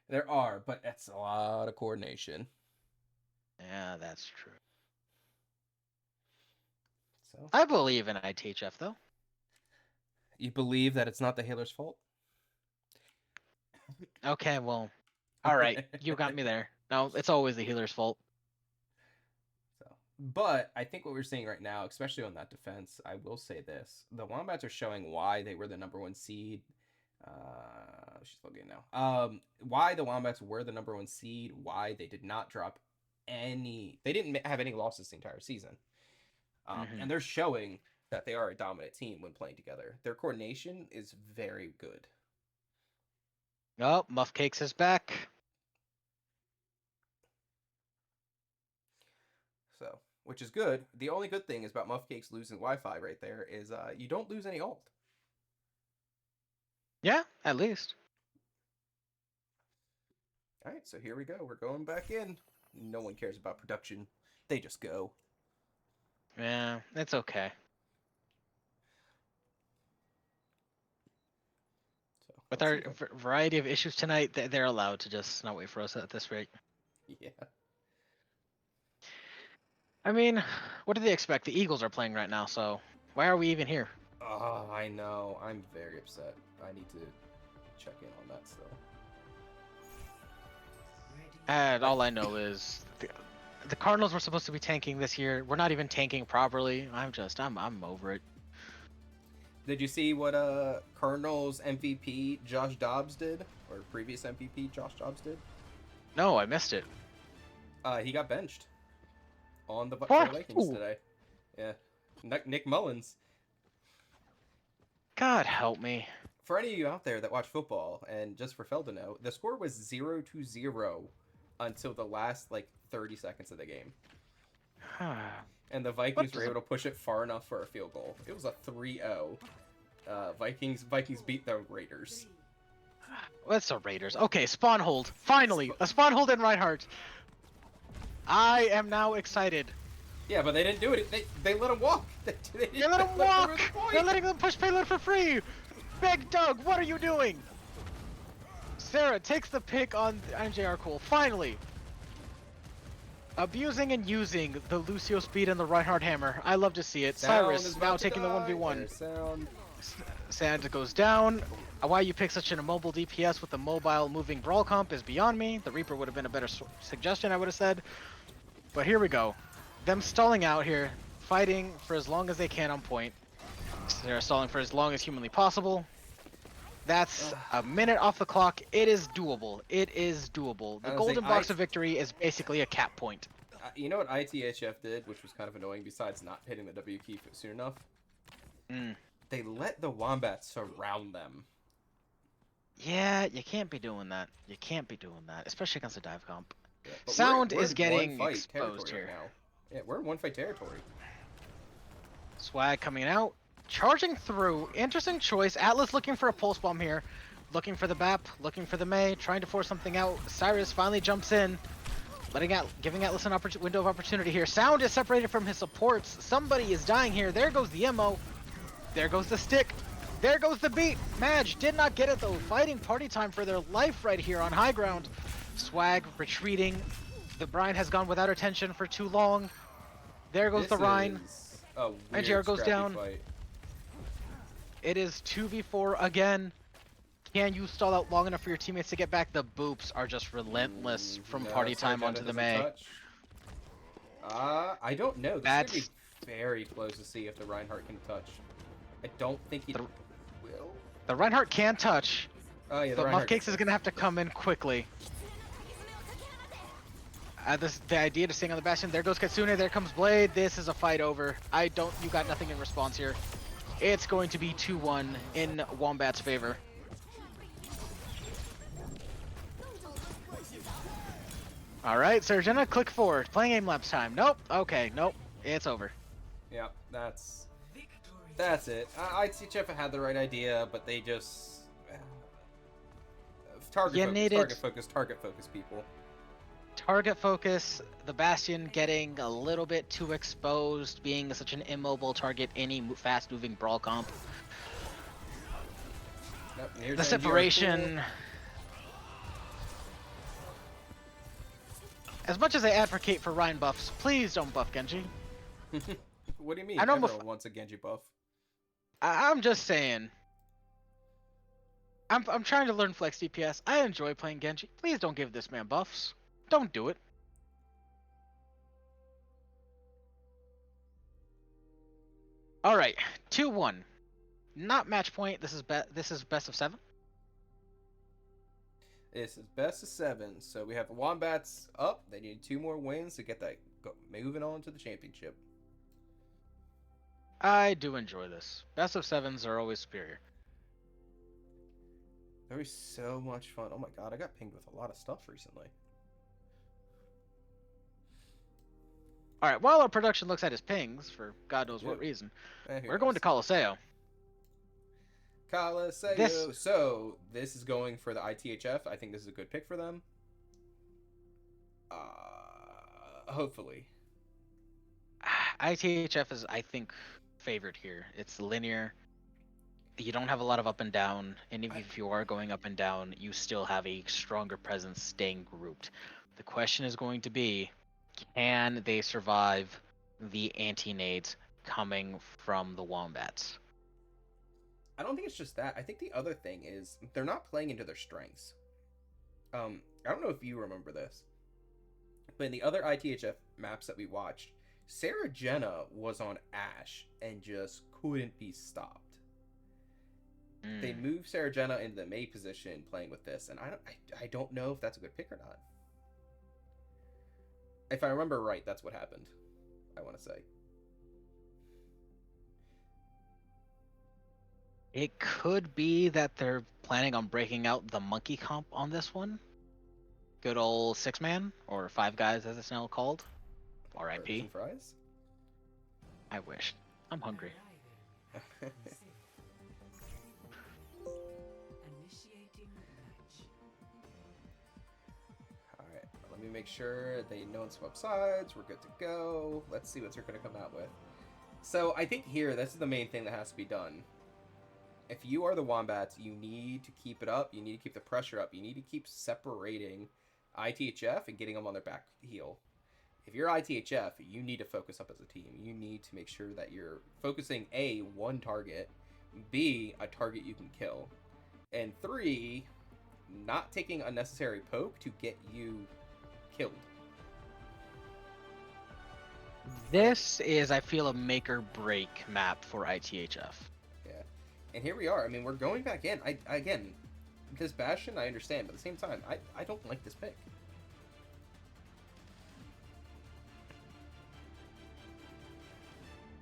There are, but it's a lot of coordination. Yeah, that's true. So I believe in ITHF though. You believe that it's not the healer's fault? Okay, well, all right, you got me there. No, it's always the healer's fault. But I think what we're seeing right now, especially on that defense, I will say this: the Wombats are showing why they were the number one seed. She's looking now. Why the Wombats were the number one seed? Why they did not drop any? They didn't have any losses the entire season. And they're showing that they are a dominant team when playing together. Their coordination is very good. Oh, Muff Cakes is back. So, which is good. The only good thing is about Muff Cakes losing Wi-Fi right there is you don't lose any ult. Yeah, at least. All right, so here we go. We're going back in. No one cares about production. They just go. Yeah, it's okay. So, With our variety of issues tonight, they're allowed to just not wait for us at this rate. Yeah. I mean, what do they expect? The Eagles are playing right now, so why are we even here? Oh, I know. I'm very upset. I need to check in on that still. And all I know is the Cardinals were supposed to be tanking this year. We're not even tanking properly. I'm over it. Did you see what Cardinals MVP Josh Dobbs did, or previous MVP Josh Dobbs did? No, I missed it. He got benched on the Vikings Ooh. today. Yeah, Nick Mullins. God help me. For any of you out there that watch football, and just for Fel to know, the score was 0-0 until the last 30 seconds of the game. And the Vikings were able to push it far enough for a field goal. It was a 3-0. Vikings beat the Raiders. What's the Raiders? Okay, spawn hold. Finally, a spawn hold in Reinhardt. I am now excited. Yeah, but they didn't do it. They let him walk. They let him walk. They're letting them push payload for free. Big Doug, what are you doing? Sarah takes the pick on MJR Cool. Finally. Abusing and using the Lucio speed and the Reinhardt hammer. I love to see it. Cyrus now taking the 1v1. Sand goes down. Why you pick such an immobile DPS with a mobile moving brawl comp is beyond me. The Reaper would have been a better suggestion, I would have said. But here we go. Them stalling out here, fighting for as long as they can on point. They're stalling for as long as humanly possible. That's a minute off the clock. It is doable. It is doable. The golden box of victory is basically a cap point. You know what ITHF did, which was kind of annoying besides not hitting the W key soon enough? They let the Wombats surround them. Yeah, you can't be doing that. You can't be doing that, especially against a dive comp. Yeah, Sound is getting exposed here. Right now. Yeah, we're in one fight territory. Swag coming out. Charging through. Interesting choice. Atlas looking for a pulse bomb here. Looking for the BAP. Looking for the Mei. Trying to force something out. Cyrus finally jumps in. Giving Atlas an window of opportunity here. Sound is separated from his supports. Somebody is dying here. There goes the MO. There goes the stick. There goes the beat. Madge did not get it though. Fighting party time for their life right here on high ground. Swag retreating. The Brine has gone without attention for too long. There goes the Rhine. And JR goes down. Fight. It is 2v4 again. Can you stall out long enough for your teammates to get back? The boops are just relentless from party time onto the Mei. I don't know. This is going to be very close to see if the Reinhardt can touch. I don't think he will. The Reinhardt can touch. Oh, yeah, but Muffcakes is going to have to come in quickly. The idea to staying on the Bastion. There goes Katsune. There comes Blade. This is a fight over. You got nothing in response here. It's going to be 2-1 in Wombat's favor. All right, Surgeona, click forward. Playing aim lapse time. Nope. Okay, nope. It's over. Yeah, that's it. ITHF had the right idea, but they just target focus people. Target focus, the Bastion getting a little bit too exposed, being such an immobile target, any fast-moving brawl comp. Yep, the separation. As much as I advocate for Rhine buffs, please don't buff Genji. What do you mean? I know everyone wants a Genji buff. I'm just saying. I'm trying to learn flex DPS. I enjoy playing Genji. Please don't give this man buffs. Don't do it. All right, 2-1. Not match point. This is best of 7. This is best of 7. So we have the Wombats up. They need 2 more wins to get that moving on to the championship. I do enjoy this. Best of 7s are always superior. There was so much fun. Oh my god, I got pinged with a lot of stuff recently. All right, while our production looks at his pings for God knows what reason, we're going to Colosseo. Colosseo. So this is going for the ITHF. I think this is a good pick for them. Hopefully. ITHF is, I think, favored here. It's linear. You don't have a lot of up and down, and if you are going up and down, you still have a stronger presence staying grouped. The question is going to be, can they survive the anti-nades coming from the Wombats? I don't think it's just that. I think the other thing is they're not playing into their strengths. I don't know if you remember this, but in the other ITHF maps that we watched, Sarah Jenna was on Ashe and just couldn't be stopped. They moved Sarah Jenna into the Mei position playing with this, and I don't know if that's a good pick or not. If I remember right, that's what happened, I want to say. It could be that they're planning on breaking out the monkey comp on this one. Good old 6-man, or 5 guys as it's now called. R.I.P. Fries? I wish. I'm hungry. Alright, let me make sure they know and swap sides. We're good to go. Let's see what they're going to come out with. So I think here, this is the main thing that has to be done. If you are the Wombats, you need to keep it up. You need to keep the pressure up. You need to keep separating ITHF and getting them on their back heel. If you're ITHF, you need to focus up as a team. You need to make sure that you're focusing A, one target, B, a target you can kill, and 3, not taking unnecessary poke to get you killed. This is, I feel, a make or break map for ITHF. Yeah, and here we are. I mean, we're going back in. Again, this Bastion, I understand, but at the same time, I don't like this pick.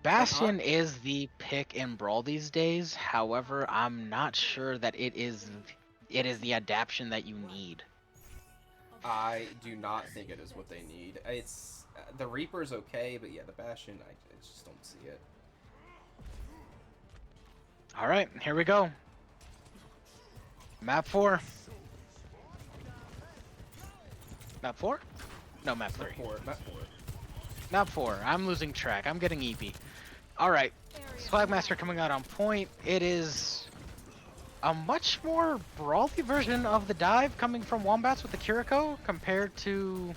Bastion is the pick in Brawl these days. However, I'm not sure that it is the adaptation that you need. I do not think it is what they need. It's the Reaper's okay, but yeah, the Bastion, I just don't see it. All right, here we go. Map 4. Map 4? No, map 3. Map 4. Map 4. I'm losing track. I'm getting EP. Alright. Swagmaster coming out on point. It is a much more brawly version of the dive coming from Wombats with the Kiriko compared to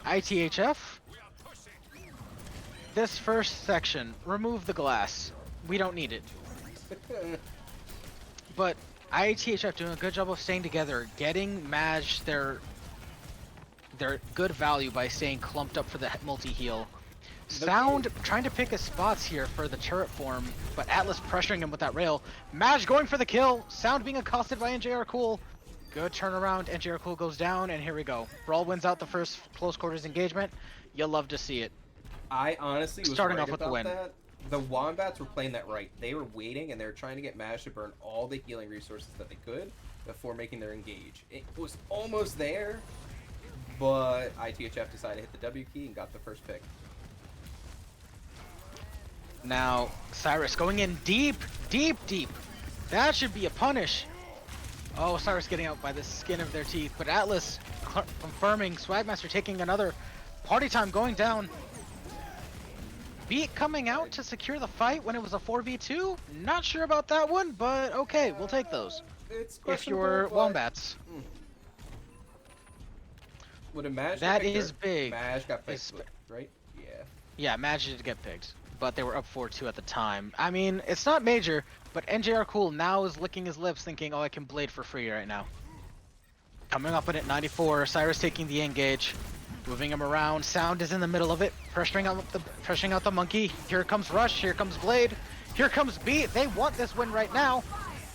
ITHF. This first section, remove the glass. We don't need it. But ITHF doing a good job of staying together, getting Maj their good value by staying clumped up for the multi-heal. Sound trying to pick his spots here for the turret form, but Atlas pressuring him with that rail. Maj going for the kill. Sound being accosted by NJR Cool. Good turnaround. NJR Cool goes down, and here we go. Brawl wins out the first close quarters engagement. You'll love to see it. I honestly was starting right off with the about win. that. The Wombats were playing that right. They were waiting, and they were trying to get Maj to burn all the healing resources that they could before making their engage. It was almost there, but ITHF decided to hit the W key and got the first pick. Now, Cyrus going in deep, deep, deep. That should be a punish. Oh, Cyrus getting out by the skin of their teeth. But Atlas confirming. Swagmaster taking another. Party time going down. Beat coming out to secure the fight when it was a 4v2. Not sure about that one, but okay, we'll take those. It's If you're Wombats. Would a Maj That is big. Maj got picked, right? Yeah. Yeah, Maj did get picked, but they were up 4-2 at the time. I mean, it's not major, but NJR Cool now is licking his lips thinking, oh, I can blade for free right now. Coming up in at 94, Cyrus taking the engage, moving him around. Sound is in the middle of it, pressuring out the monkey. Here comes Rush, here comes Blade. Here comes B. They want this win right now.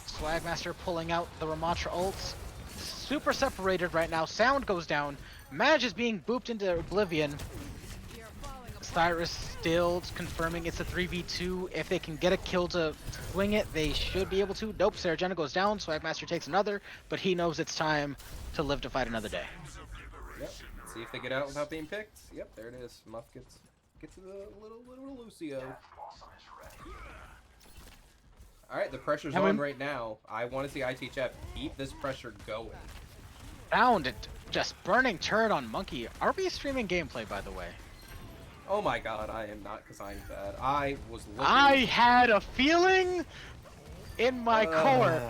Swagmaster pulling out the Ramatra ults. Super separated right now. Sound goes down. Madge is being booped into oblivion. Cyrus still confirming it's a 3v2. If they can get a kill to swing it, they should be able to. Nope, Sarajana goes down. Swagmaster takes another, but he knows it's time to live to fight another day. Yep. See if they get out without being picked. Yep, there it is. Muff gets to the little Lucio. Alright, the pressure's on right now. I want to see ITHF keep this pressure going. Found it. Just burning turret on Monkey. Are we streaming gameplay, by the way? Oh my god, I am not consigned to that. I was looking... I had a feeling in my core,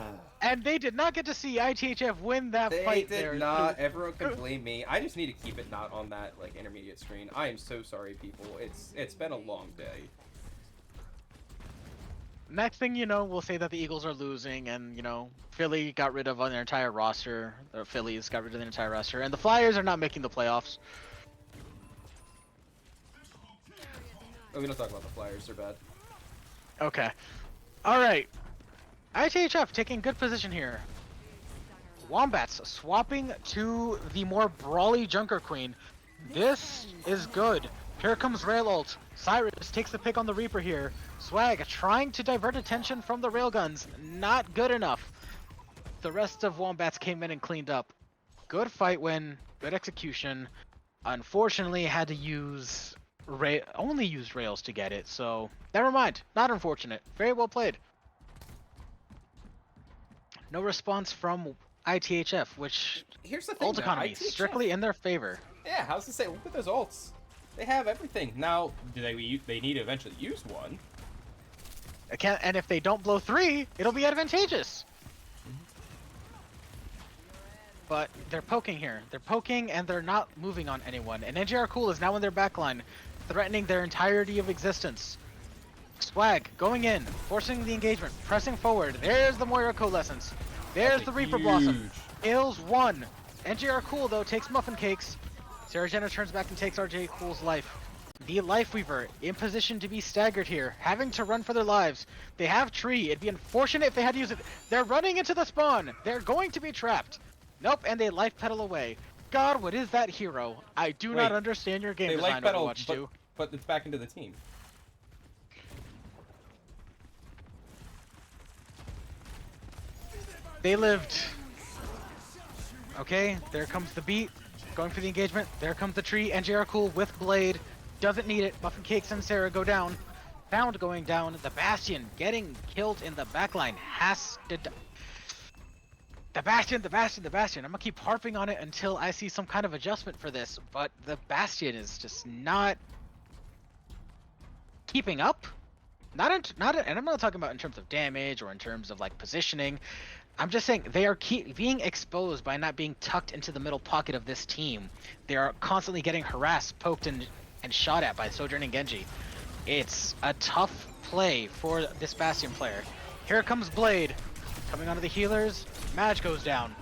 and they did not get to see ITHF win that fight there. They did not. Everyone can blame me. I just need to keep it not on that like intermediate screen. I am so sorry, people. It's been a long day. Next thing you know, we'll say that the Eagles are losing, and, you know, Philly got rid of their entire roster. The Phillies got rid of their entire roster, and the Flyers are not making the playoffs. Oh, we don't talk about the Flyers. They're bad. Okay. Alright. ITHF taking good position here. Wombats swapping to the more brawly Junker Queen. This is good. Here comes Rail ult. Cyrus takes the pick on the Reaper here. Swag trying to divert attention from the railguns. Not good enough. The rest of Wombats came in and cleaned up. Good fight win. Good execution. Unfortunately, had to use... only used rails to get it, so... Never mind. Not unfortunate. Very well played. No response from ITHF, which... Here's the thing, ult economy ITHF... strictly in their favor. Yeah, I was gonna say, look at those ults. They have everything. Now, they need to eventually use one. And if they don't blow 3, it'll be advantageous. But they're poking here. They're poking and they're not moving on anyone. And NGR Cool is now in their backline, threatening their entirety of existence. Swag going in, forcing the engagement, pressing forward. There's the Moira Coalescence. There's the Reaper Blossom. Kills 1. NGR Cool, though, takes Muffin Cakes. Sarajana turns back and takes RJ Cool's life. The Life Weaver in position to be staggered here, having to run for their lives. They have Tree. It'd be unfortunate if they had to use it. They're running into the spawn. They're going to be trapped. Nope, and they life pedal away. God, what is that hero? I do not understand your game design, Overwatch 2. But it's back into the team. They lived. Okay, there comes the beat. Going for the engagement. There comes the Tree. NGR Cool with Blade. Doesn't need it. Muffin Cakes and Sarah go down. Found going down. The Bastion getting killed in the backline. Has to die. The Bastion, the Bastion, the Bastion. I'm gonna keep harping on it until I see some kind of adjustment for this. But the Bastion is just not keeping up. And I'm not talking about in terms of damage or in terms of like positioning. I'm just saying they are being exposed by not being tucked into the middle pocket of this team. They are constantly getting harassed, poked, and shot at by Sojourn and Genji. It's a tough play for this Bastion player. Here comes Blade. Coming onto the healers. Madge goes down.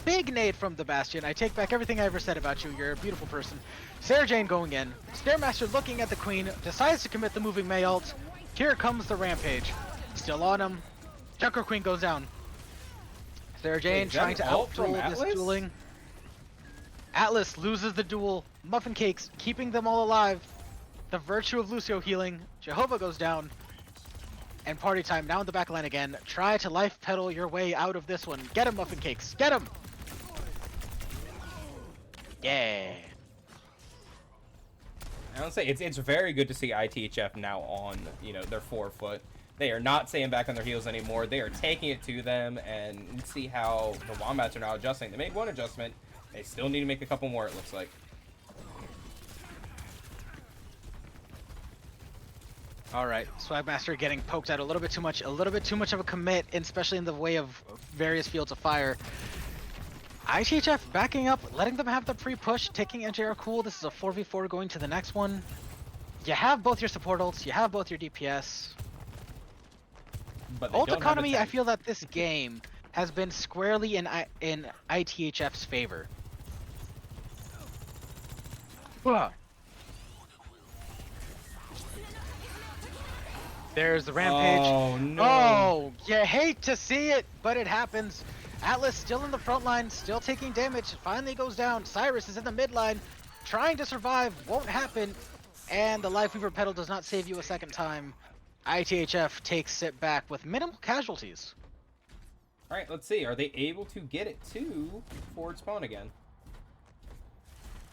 Big nade from the Bastion. I take back everything I ever said about you. You're a beautiful person. Sarah Jane going in. Stairmaster looking at the Queen. Decides to commit the moving Mei ult. Here comes the Rampage. Still on him. Junker Queen goes down. Sarah Jane trying to out-duel this dueling. Atlas loses the duel. Muffin Cakes keeping them all alive. The virtue of Lucio healing. Jehovah goes down. And party time now in the back line again. Try to life pedal your way out of this one. Get him, Muffin Cakes. Get him! Yeah. I don't say it's very good to see ITHF now on, you know, their forefoot. They are not staying back on their heels anymore. They are taking it to them, and see how the Wombats are now adjusting. They made one adjustment. They still need to make a couple more, it looks like. Alright, Swagmaster getting poked out a little bit too much of a commit, especially in the way of various fields of fire. ITHF backing up, letting them have the pre-push, taking NJR Cool. This is a 4v4 going to the next one. You have both your support ults, you have both your DPS. But ult economy, I feel that this game has been squarely in ITHF's favor. There's the rampage. Oh no. Oh, you hate to see it, but it happens. Atlas still in the front line, still taking damage. Finally goes down. Cyrus is in the mid line, trying to survive. Won't happen. And the Lifeweaver pedal does not save you a second time. ITHF takes it back with minimal casualties. All right, let's see. Are they able to get it to forward spawn again?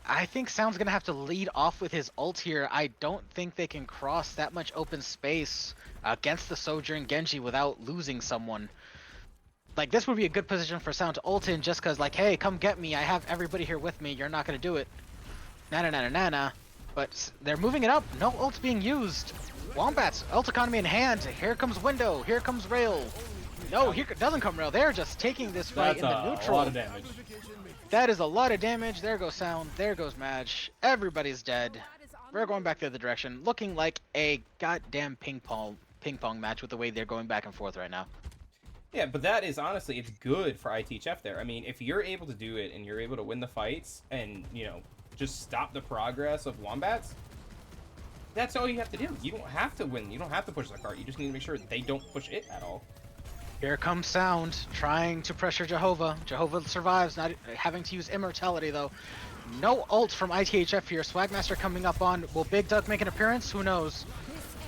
I think Sound's gonna have to lead off with his ult here. I don't think they can cross that much open space against the Sojourn Genji without losing someone. Like, this would be a good position for Sound to ult in just because, like, hey, come get me. I have everybody here with me. You're not gonna do it. Na-na-na-na-na-na. But they're moving it up. No ult's being used. Wombats, ult economy in hand. Here comes Window. Here comes Rail. No, here doesn't come Rail. They're just taking this fight in the neutral. That's a lot of damage. That is a lot of damage. There goes Sound. There goes Madge. Everybody's dead. We're going back the other direction, looking like a goddamn ping pong match with the way they're going back and forth right now. Yeah, but that is honestly, it's good for ITHF there. I mean, if you're able to do it and you're able to win the fights and, you know, just stop the progress of Wombats, that's all you have to do. You don't have to win. You don't have to push the cart. You just need to make sure they don't push it at all. Here comes Sound, trying to pressure Jehovah. Jehovah survives, not having to use Immortality, though. No ult from ITHF here. Swagmaster coming up on. Will Big Doug make an appearance? Who knows?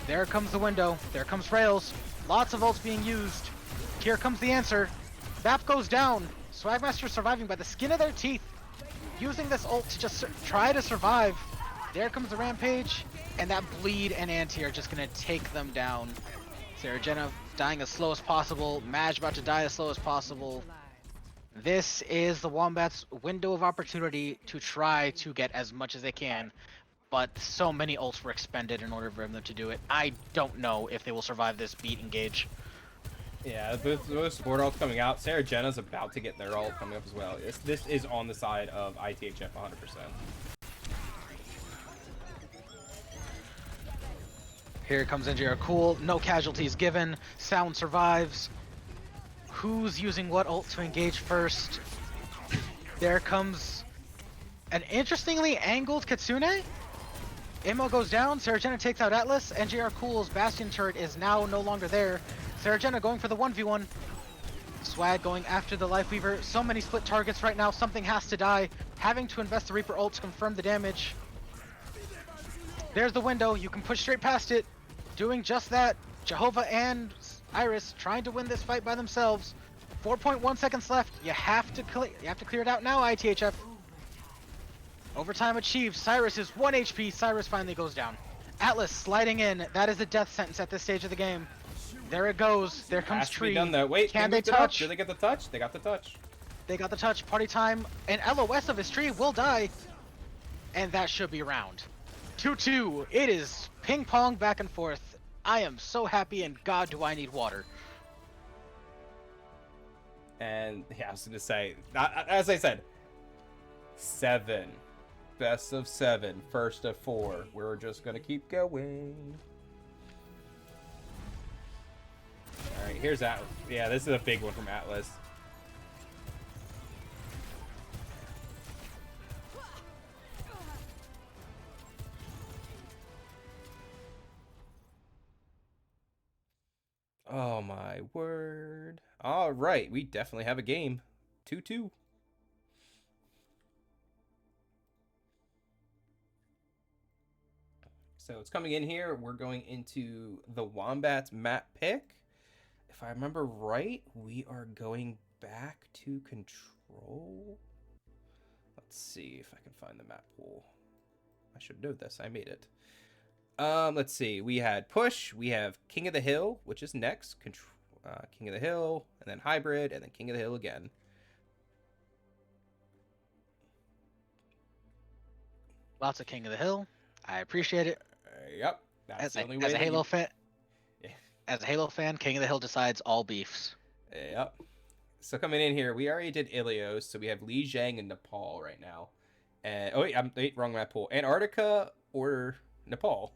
There comes the window. There comes Rails. Lots of ults being used. Here comes the answer. Bap goes down. Swagmaster surviving by the skin of their teeth. Using this ult to just try to survive. There comes the Rampage. And that Bleed and Anti are just going to take them down. Sarajena dying as slow as possible. Madge about to die as slow as possible. This is the Wombats' window of opportunity to try to get as much as they can. But so many ults were expended in order for them to do it. I don't know if they will survive this beat engage. Yeah, those support ults coming out. Sarajena's about to get their ult coming up as well. This is on the side of ITHF 100%. Here comes NJR Cool. No casualties given. Sound survives. Who's using what ult to engage first? There comes an interestingly angled Kitsune. Immo goes down. Sarajena takes out Atlas. NJR Cool's Bastion turret is now no longer there. Sarajena going for the 1v1. Swag going after the Lifeweaver. So many split targets right now. Something has to die. Having to invest the Reaper ult to confirm the damage. There's the window. You can push straight past it. Doing just that. Jehovah and Iris trying to win this fight by themselves. 4.1 seconds left. You have to clear it out now, ITHF. Overtime achieved. Cyrus is 1 HP. Cyrus finally goes down. Atlas sliding in. That is a death sentence at this stage of the game. There it goes. There comes Has to Tree. be done though. Wait, can they touch? Did they get the touch? They got the touch. They got the touch. Party time. An LOS of his Tree will die. And that should be round. 2-2. It is ping pong back and forth. I am so happy, and God, do I need water. And yeah, I was gonna say, as I said, 7, best of 7, first of 4. We're just gonna keep going. All right, here's Atlas. Yeah, this is a big one from Atlas. Oh my word. All right, we definitely have a game. 2-2. So it's coming in here. We're going into the Wombats map pick. If I remember right, we are going back to control. Let's see if I can find the map pool. I should know this. I made it. Let's see. We had Push. We have King of the Hill, which is next. King of the Hill, and then Hybrid, and then King of the Hill again. Lots of King of the Hill. I appreciate it. Yep. That's the only way. As a Halo fan, Yeah. as a Halo fan, King of the Hill decides all beefs. Yep. So coming in here, we already did Ilios, so we have Li Zhang and Nepal right now. And oh wait, wrong map pool. Antarctica or Nepal.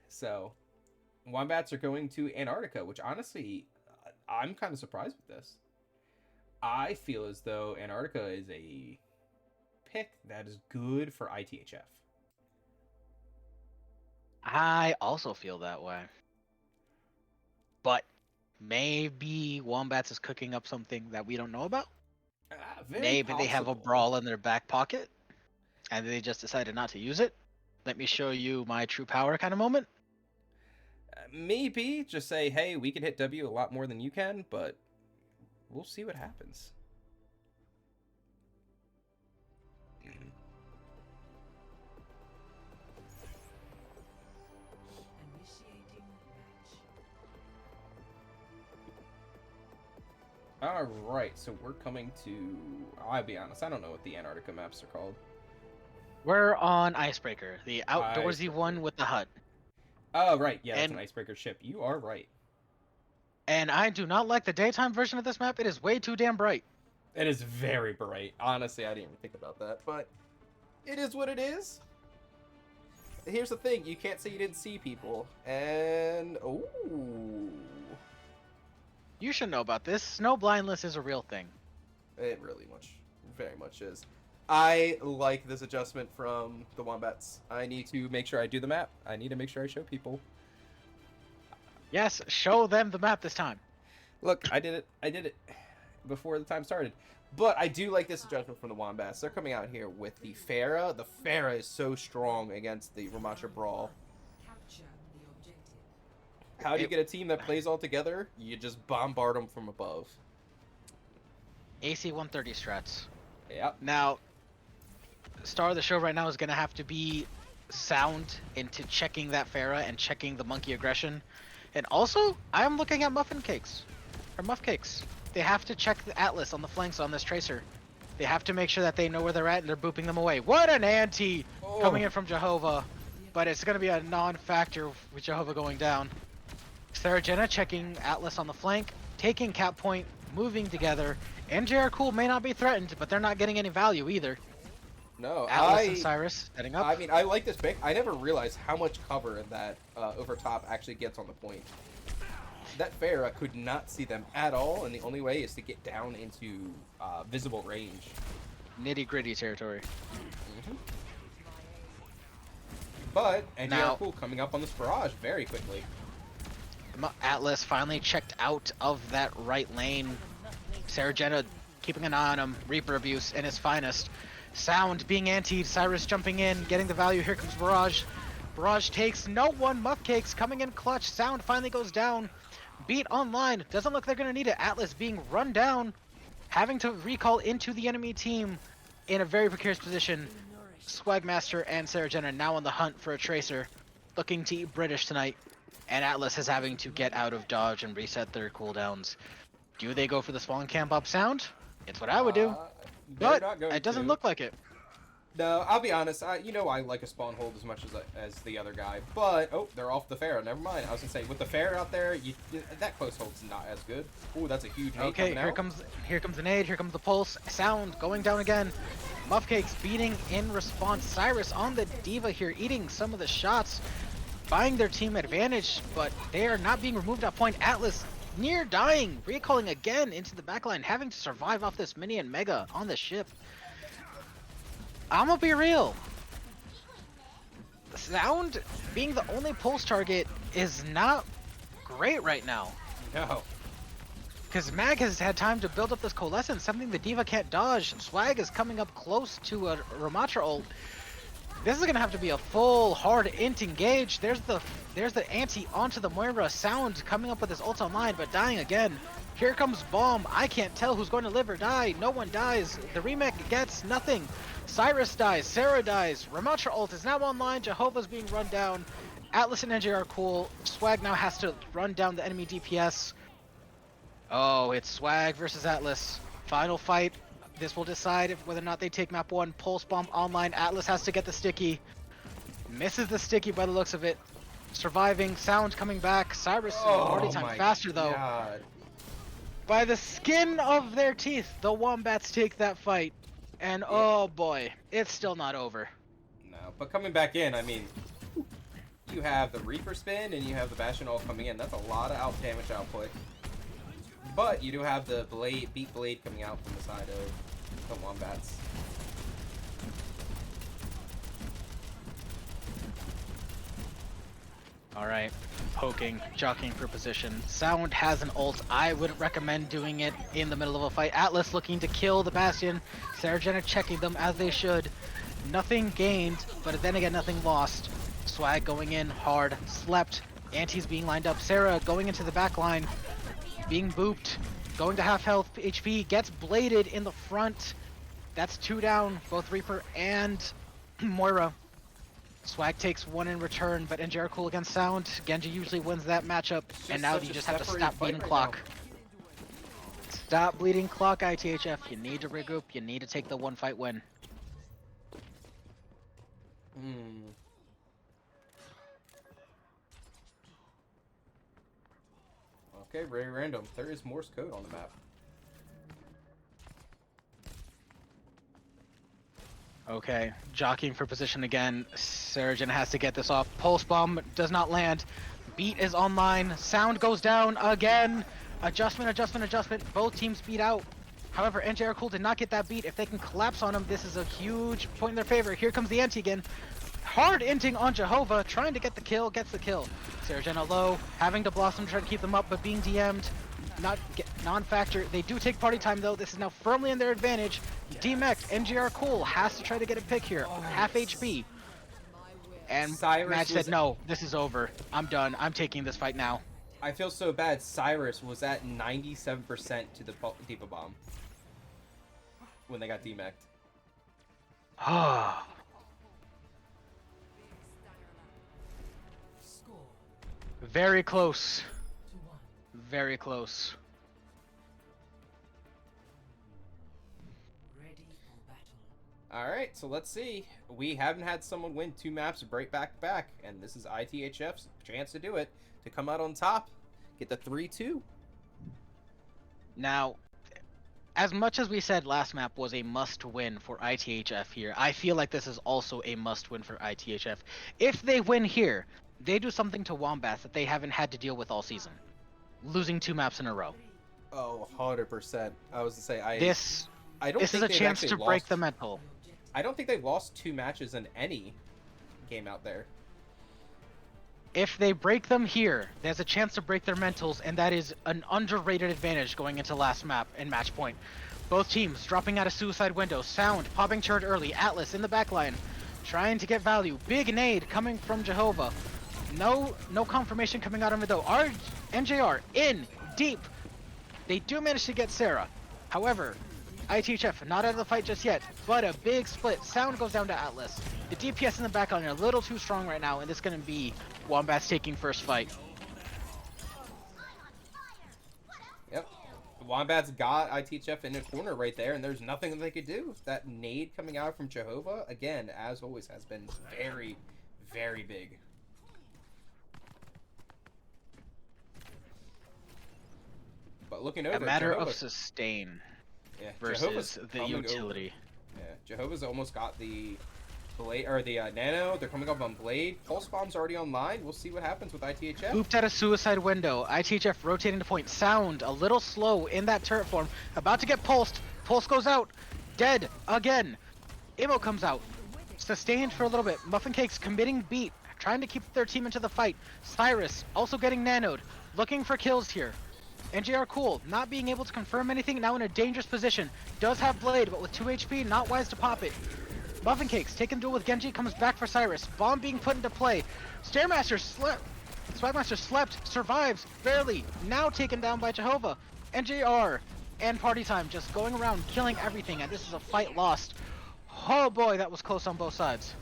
So Wombats are going to Antarctica, which honestly, I'm kind of surprised with this. I feel as though Antarctica is a pick that is good for ITHF. I also feel that way. but maybe Wombats is cooking up something that we don't know about. Very Maybe they have a possible. brawl in their back pocket, and they just decided not to use it. Let me show you my true power kind of moment. Maybe just say, hey, we can hit W a lot more than you can, but we'll see what happens. Alright, so we're coming to... I'll be honest, I don't know what the Antarctica maps are called. We're on Icebreaker, the outdoorsy Icebreaker. one with the hut. Oh, right, yeah, that's And an icebreaker ship. You are right. and I do not like the daytime version of this map. It is way too damn bright. It is very bright. Honestly, I didn't even think about that, but it is what it is. Here's the thing, you can't say you didn't see people. And... Ooh... You should know about this. Snow blindness is a real thing. It really very much is. I like this adjustment from the Wombats. I need to make sure I do the map. I need to make sure I show people. Yes, show them the map this time. Look, I did it before the time started. But I do like this adjustment from the Wombats. They're coming out here with the Pharah. The Pharah is so strong against the Ramattra Brawl. How do you get a team that plays all together? You just bombard them from above. AC 130 strats. Yep. Now, star of the show right now is going to have to be sound into checking that Pharah and checking the monkey aggression. And also, I am looking at muffin cakes. Or muff cakes. They have to check the Atlas on the flanks on this Tracer. They have to make sure that they know where they're at and they're booping them away. What an anti coming in from Jehovah. But it's going to be a non-factor with Jehovah going down. Sarah Jenna checking Atlas on the flank, taking cap point, moving together. NJR Cool may not be threatened, but they're not getting any value either. No, Atlas and Cyrus setting up. I mean, I like this pick. I never realized how much cover that over top actually gets on the point. That Pharah could not see them at all, and the only way is to get down into visible range. Nitty gritty territory. Mm-hmm. But NJR Now, Cool coming up on this barrage very quickly. Atlas finally checked out of that right lane. Sarah Jenna keeping an eye on him. Reaper abuse in his finest. Sound being antied. Cyrus jumping in, getting the value. Here comes Barrage. Barrage takes no one. Muff Cakes coming in clutch. Sound finally goes down. Beat online. Doesn't look like they're going to need it. Atlas being run down. Having to recall into the enemy team in a very precarious position. Swagmaster and Sarah Jenna now on the hunt for a Tracer. Looking to eat British tonight. And Atlas is having to get out of dodge and reset their cooldowns. Do they go for the spawn camp up Sound? It's what I would do. But it doesn't look like it. No, I'll be honest. I like a spawn hold as much as the other guy. But, oh, they're off the Pharah. Never mind. I was going to say, with the Pharah out there, that close hold's not as good. Ooh, that's a huge nade Okay, here comes the nade. Here comes the pulse. Sound going down again. Muffcakes beating in response. Cyrus on the Diva here, eating some of the shots. Buying their team advantage, but they are not being removed at point. Atlas near dying, recalling again into the backline, having to survive off this mini and mega on the ship. I'm gonna be real. Sound being the only pulse target is not great right now. No. Because Mag has had time to build up this coalescence, something the Diva can't dodge. Swag is coming up close to a Ramattra ult. This is gonna have to be a full hard int engage. There's the anti onto the Moira. Sound coming up with his ult online, but dying again. Here comes Bomb. I can't tell who's going to live or die. No one dies. The remake gets nothing. Cyrus dies. Sarah dies. Ramattra ult is now online. Jehovah's being run down. Atlas and NJ are cool. Swag now has to run down the enemy DPS. Oh, it's Swag versus Atlas. Final fight. This will decide whether or not they take map 1. Pulse bomb online. Atlas has to get the sticky. Misses the sticky by the looks of it. Surviving. Sound coming back. Cyrus already time faster though. God. By the skin of their teeth, the Wombats take that fight. And oh boy, it's still not over. No, but coming back in, I mean, you have the Reaper spin and you have the Bastion all coming in. That's a lot of damage output. But you do have the Beat Blade coming out from the side of the Wombats. Alright, poking, jockeying for position. Sound has an ult. I wouldn't recommend doing it in the middle of a fight. Atlas looking to kill the Bastion. Sarajana checking them as they should. Nothing gained, but then again, nothing lost. Swag going in hard, slept. Anti's being lined up. Sarah going into the back line, being booped. Going to half health HP, gets bladed in the front. That's 2 down, both Reaper and Moira. Swag takes 1 in return, but NJR cool against Sound. Genji usually wins that matchup, and now you just have to stop bleeding clock. Stop bleeding clock, ITHF. You need to regroup, you need to take the 1 fight win. Okay, very random. There is Morse code on the map. Okay, jockeying for position again. Sarajin has to get this off. Pulse bomb does not land. Beat is online. Sound goes down again. Adjustment. Both teams beat out. However, NJR Cool did not get that beat. If they can collapse on him, this is a huge point in their favor. Here comes the anti again. Hard inting on Jehovah, trying to get the kill, gets the kill. Sarajana low, having to Blossom try to keep them up, but being DM'd. Non-factor. They do take party time though. This is now firmly in their advantage. DMEC, NGR Cool has to try to get a pick here. Half HP. And Match said, no, this is over. I'm done. I'm taking this fight now. I feel so bad. Cyrus was at 97% to the Deepa Bomb when they got DMEC'd. Ah. Very close. Very close. Alright, so let's see. We haven't had someone win 2 maps right back to back, and this is ITHF's chance to do it, to come out on top, get the 3-2. Now, as much as we said last map was a must-win for ITHF here, I feel like this is also a must-win for ITHF. If they win here, they do something to Wombats that they haven't had to deal with all season. Losing 2 maps in a row. Oh, 100%. I was to say, This is a chance to break the mental. I don't think they've lost 2 matches in any game out there. If they break them here, there's a chance to break their mentals, and that is an underrated advantage going into last map and match point. Both teams dropping out a suicide window. Sound popping turret early. Atlas in the backline, trying to get value. Big nade coming from Jehovah. No confirmation coming out of it though. NJR in deep. They do manage to get Sarah. However, ITHF not out of the fight just yet, but a big split. Sound goes down to Atlas. The DPS in the backline are a little too strong right now, and it's going to be Wombats taking first fight. Yep. The Wombats got ITHF in a corner right there, and there's nothing that they could do. That nade coming out from Jehovah, again, as always, has been very, very big. But looking over, a matter Jehovah, of sustain versus versus the utility. Yeah, Jehovah's almost got the Blade, or the Nano. They're coming up on Blade. Pulse Bomb's already online. We'll see what happens with ITHF. Booped at a suicide window. ITHF rotating to point. Sound a little slow in that turret form. About to get pulsed. Pulse goes out. Dead again. Imo comes out. Sustained for a little bit. Muffin Cakes committing beat. Trying to keep their team into the fight. Cyrus also getting nanoed. Looking for kills here. NJR Cool not being able to confirm anything, now in a dangerous position. Does have Blade, but with 2 HP, not wise to pop it. Muffin Cakes taking duel with Genji, comes back for Cyrus. Bomb being put into play. Stairmaster slept. Swagmaster slept, survives, barely. Now taken down by Jehovah. NJR and Party Time just going around killing everything, and this is a fight lost. Oh boy, that was close on both sides.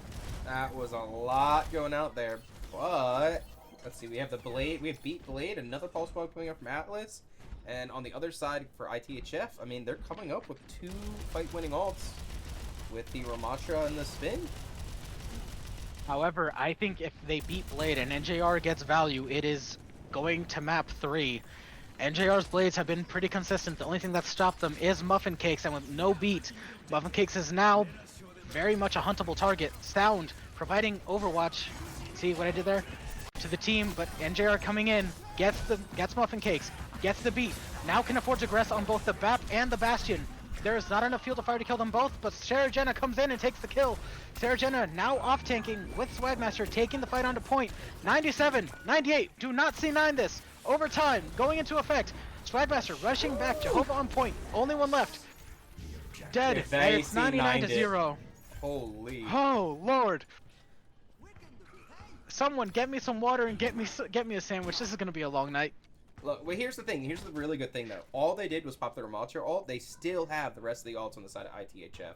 That was a lot going out there, but let's see, we have the Blade, we have Beat Blade, another Pulse Bomb coming up from Atlas, and on the other side for ITHF, I mean, they're coming up with 2 fight-winning ults with the Ramatra and the Spin. However, I think if they beat Blade and NJR gets value, it is going to map 3. NJR's Blades have been pretty consistent. The only thing that stopped them is Muffin Cakes, and with no beat, Muffin Cakes is now very much a huntable target. Sound providing Overwatch. See what I did there? To the team, but NJR coming in, gets Muffin Cakes, gets the beat, now can afford to aggress on both the BAP and the Bastion. There's not enough field of fire to kill them both, but Sarah Jenna comes in and takes the kill. Sarah Jenna now off tanking with Swagmaster, taking the fight onto point. 97, 98, do not C9 this. Overtime, going into effect. Swagmaster rushing back, Jehovah on point, only one left. Dead, and it's 99 to 0. Holy. Oh, Lord. Someone get me some water and get me a sandwich. This is gonna be a long night. Look, well, here's the thing. Here's the really good thing, though. All they did was pop the Ramattra ult. They still have the rest of the ults on the side of ITHF.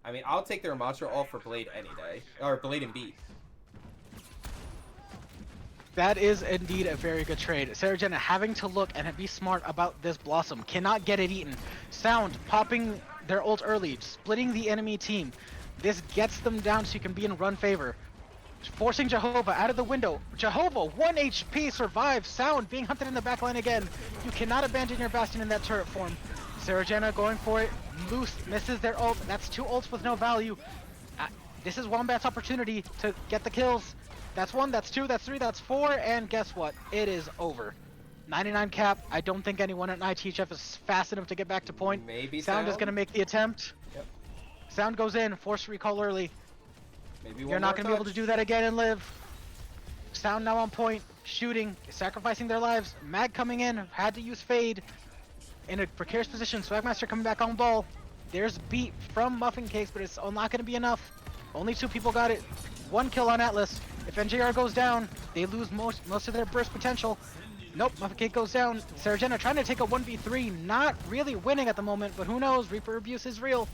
I mean, I'll take the Ramattra ult for Blade any day. Or Blade and Beat. That is indeed a very good trade. Sarah Jenna having to look and be smart about this Blossom. Cannot get it eaten. Sound popping their ult early, splitting the enemy team. This gets them down so you can be in run favor. Forcing Jehovah out of the window. Jehovah, 1 HP, survives. Sound being hunted in the backline again. You cannot abandon your Bastion in that turret form. Sarah Jenna going for it. Loose misses their ult. That's 2 ults with no value. This is Wombat's opportunity to get the kills. That's 1, that's 2, that's 3, that's 4, and guess what? It is over. 99 cap. I don't think anyone at ITHF is fast enough to get back to point. Maybe Sound is going to make the attempt. Yep. Sound goes in. Force recall early. Maybe You're not going to be able to do that again and live. Sound now on point, shooting, sacrificing their lives. Mag coming in, had to use Fade. In a precarious position, Swagmaster coming back on ball. There's beat from Muffin Cakes, but it's not going to be enough. Only 2 people got it. 1 kill on Atlas. If NJR goes down, they lose most of their burst potential. Nope, Muffin Cake goes down. Sarah Jenna trying to take a 1v3, not really winning at the moment, but who knows, Reaper abuse is real.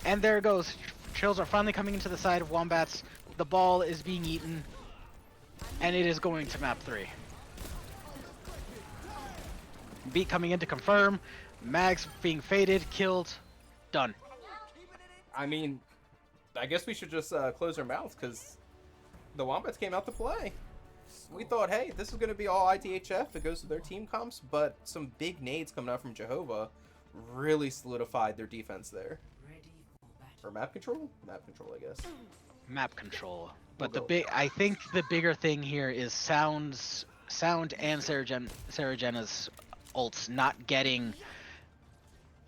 And there it goes. Trills are finally coming into the side of Wombats. The ball is being eaten, and it is going to map 3. Beat coming in to confirm. Mags being faded, killed, done. I mean, I guess we should just close our mouths, because the Wombats came out to play. We thought, hey, this is going to be all ITHF. It goes to their team comps, but some big nades coming out from Jehovah really solidified their defense there. Or map control? Map control, I guess. Map control. But I think the bigger thing here is Sound and Sarah Jenna's ults not getting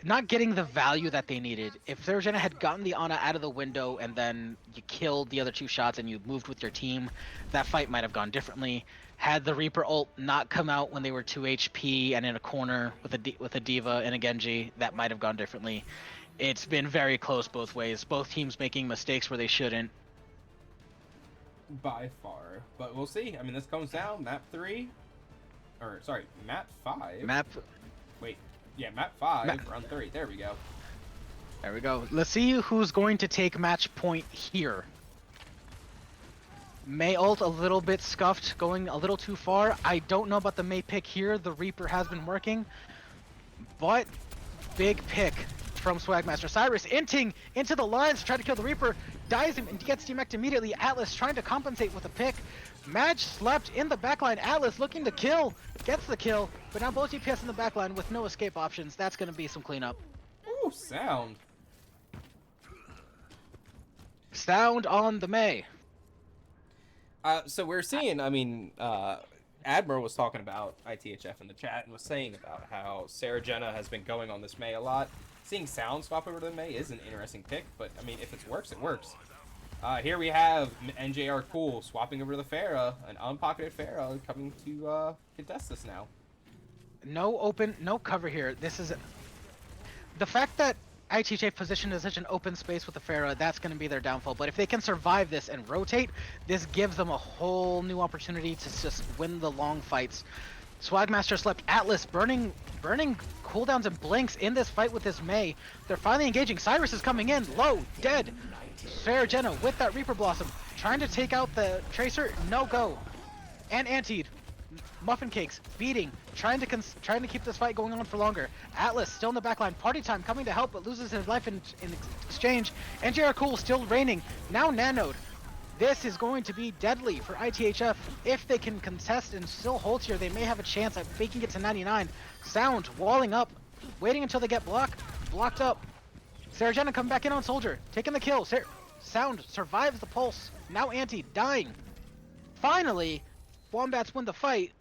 the value that they needed. If Sarah Jenna had gotten the Ana out of the window and then you killed the other 2 shots and you moved with your team, that fight might have gone differently. Had the Reaper ult not come out when they were 2 HP and in a corner with a D.Va and a Genji, that might have gone differently. It's been very close both ways. Both teams making mistakes where they shouldn't. By far. But we'll see. I mean, this comes down. Map 3. Or, sorry, map 5. Wait. Yeah, map 5. Run 3. There we go. There we go. Let's see who's going to take match point here. Mei ult a little bit scuffed, going a little too far. I don't know about the Mei pick here. The Reaper has been working. But, big pick from Swagmaster. Cyrus inting into the lines to try to kill the Reaper, dies him and gets demeched immediately. Atlas trying to compensate with a pick. Madge slept in the backline. Atlas looking to kill, gets the kill, but now both DPS in the backline with no escape options. That's going to be some cleanup. Ooh, Sound. Sound on the Mei. So we're seeing, I mean, Admiral was talking about ITHF in the chat and was saying about how Sarah Jenna has been going on this Mei a lot. Seeing Sound swap over to the Mei is an interesting pick, but I mean, if it works, it works. Here we have NJR Cool swapping over to the Pharah, an unpocketed Pharah coming to contest this now. No cover here. This is the fact that ITJ positioned in such an open space with the Pharah, that's going to be their downfall. But if they can survive this and rotate, this gives them a whole new opportunity to just win the long fights. Swagmaster slept. Atlas burning cooldowns and blinks in this fight with this Mei. They're finally engaging. Cyrus is coming in, low, dead. Sarah Jenna with that Reaper Blossom, trying to take out the Tracer, no go. And Antied. Muffin Cakes, beating, trying to keep this fight going on for longer. Atlas still in the backline. Party Time coming to help, but loses his life in exchange. NJR Cool still reigning. Now Nanode. This is going to be deadly for ITHF. If they can contest and still hold here, they may have a chance at faking it to 99. Sound walling up, waiting until they get blocked up. Sarah Jenna coming back in on Soldier, taking the kill. Sound survives the pulse. Now Anti dying. Finally, Wombats win the fight,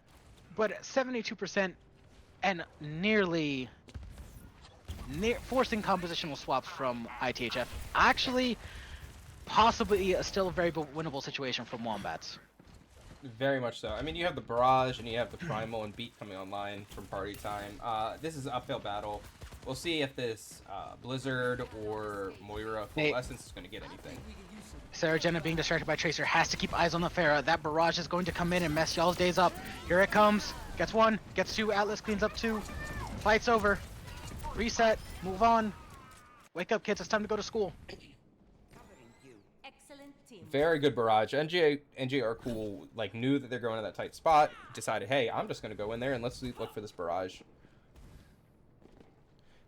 but at 72% and nearly forcing compositional swaps from ITHF. Actually, possibly still a very winnable situation from Wombats. Very much so. I mean, you have the Barrage and you have the Primal and Beat coming online from party time. This is an uphill battle. We'll see if this Blizzard or Moira Full Essence is going to get anything. Sarah Jenna being distracted by Tracer has to keep eyes on the Pharah. That Barrage is going to come in and mess y'all's days up. Here it comes. Gets one, gets two. Atlas cleans up two. Fight's over. Reset. Move on. Wake up, kids. It's time to go to school. Very good Barrage. NJ are cool. Like, knew that they're going to that tight spot. Decided, hey, I'm just going to go in there and let's look for this Barrage.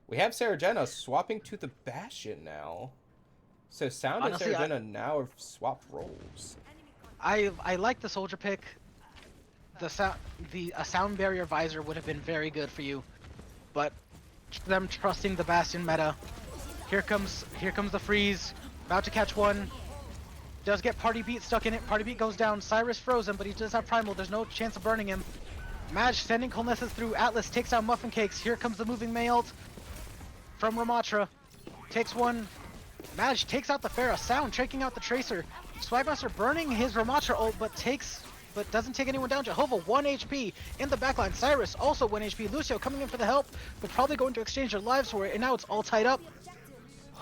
We have Sarah Jenna swapping to the Bastion now. So Sound and Sarah Jenna now have swapped roles. I like the soldier pick. A sound barrier visor would have been very good for you, but them trusting the Bastion meta. Here comes the freeze. About to catch one. Does get Party Beat stuck in it. Party Beat goes down. Cyrus frozen, but he does have Primal. There's no chance of burning him. Madge sending Colnesses through. Atlas takes out Muffin Cakes. Here comes the moving Mayalt from Ramatra. Takes one. Madge takes out the Pharah. Sound taking out the Tracer. Swagmaster burning his Ramatra ult, but doesn't take anyone down. Jehovah 1 HP in the backline. Cyrus also 1 HP. Lucio coming in for the help, but probably going to exchange their lives for it. And now it's all tied up.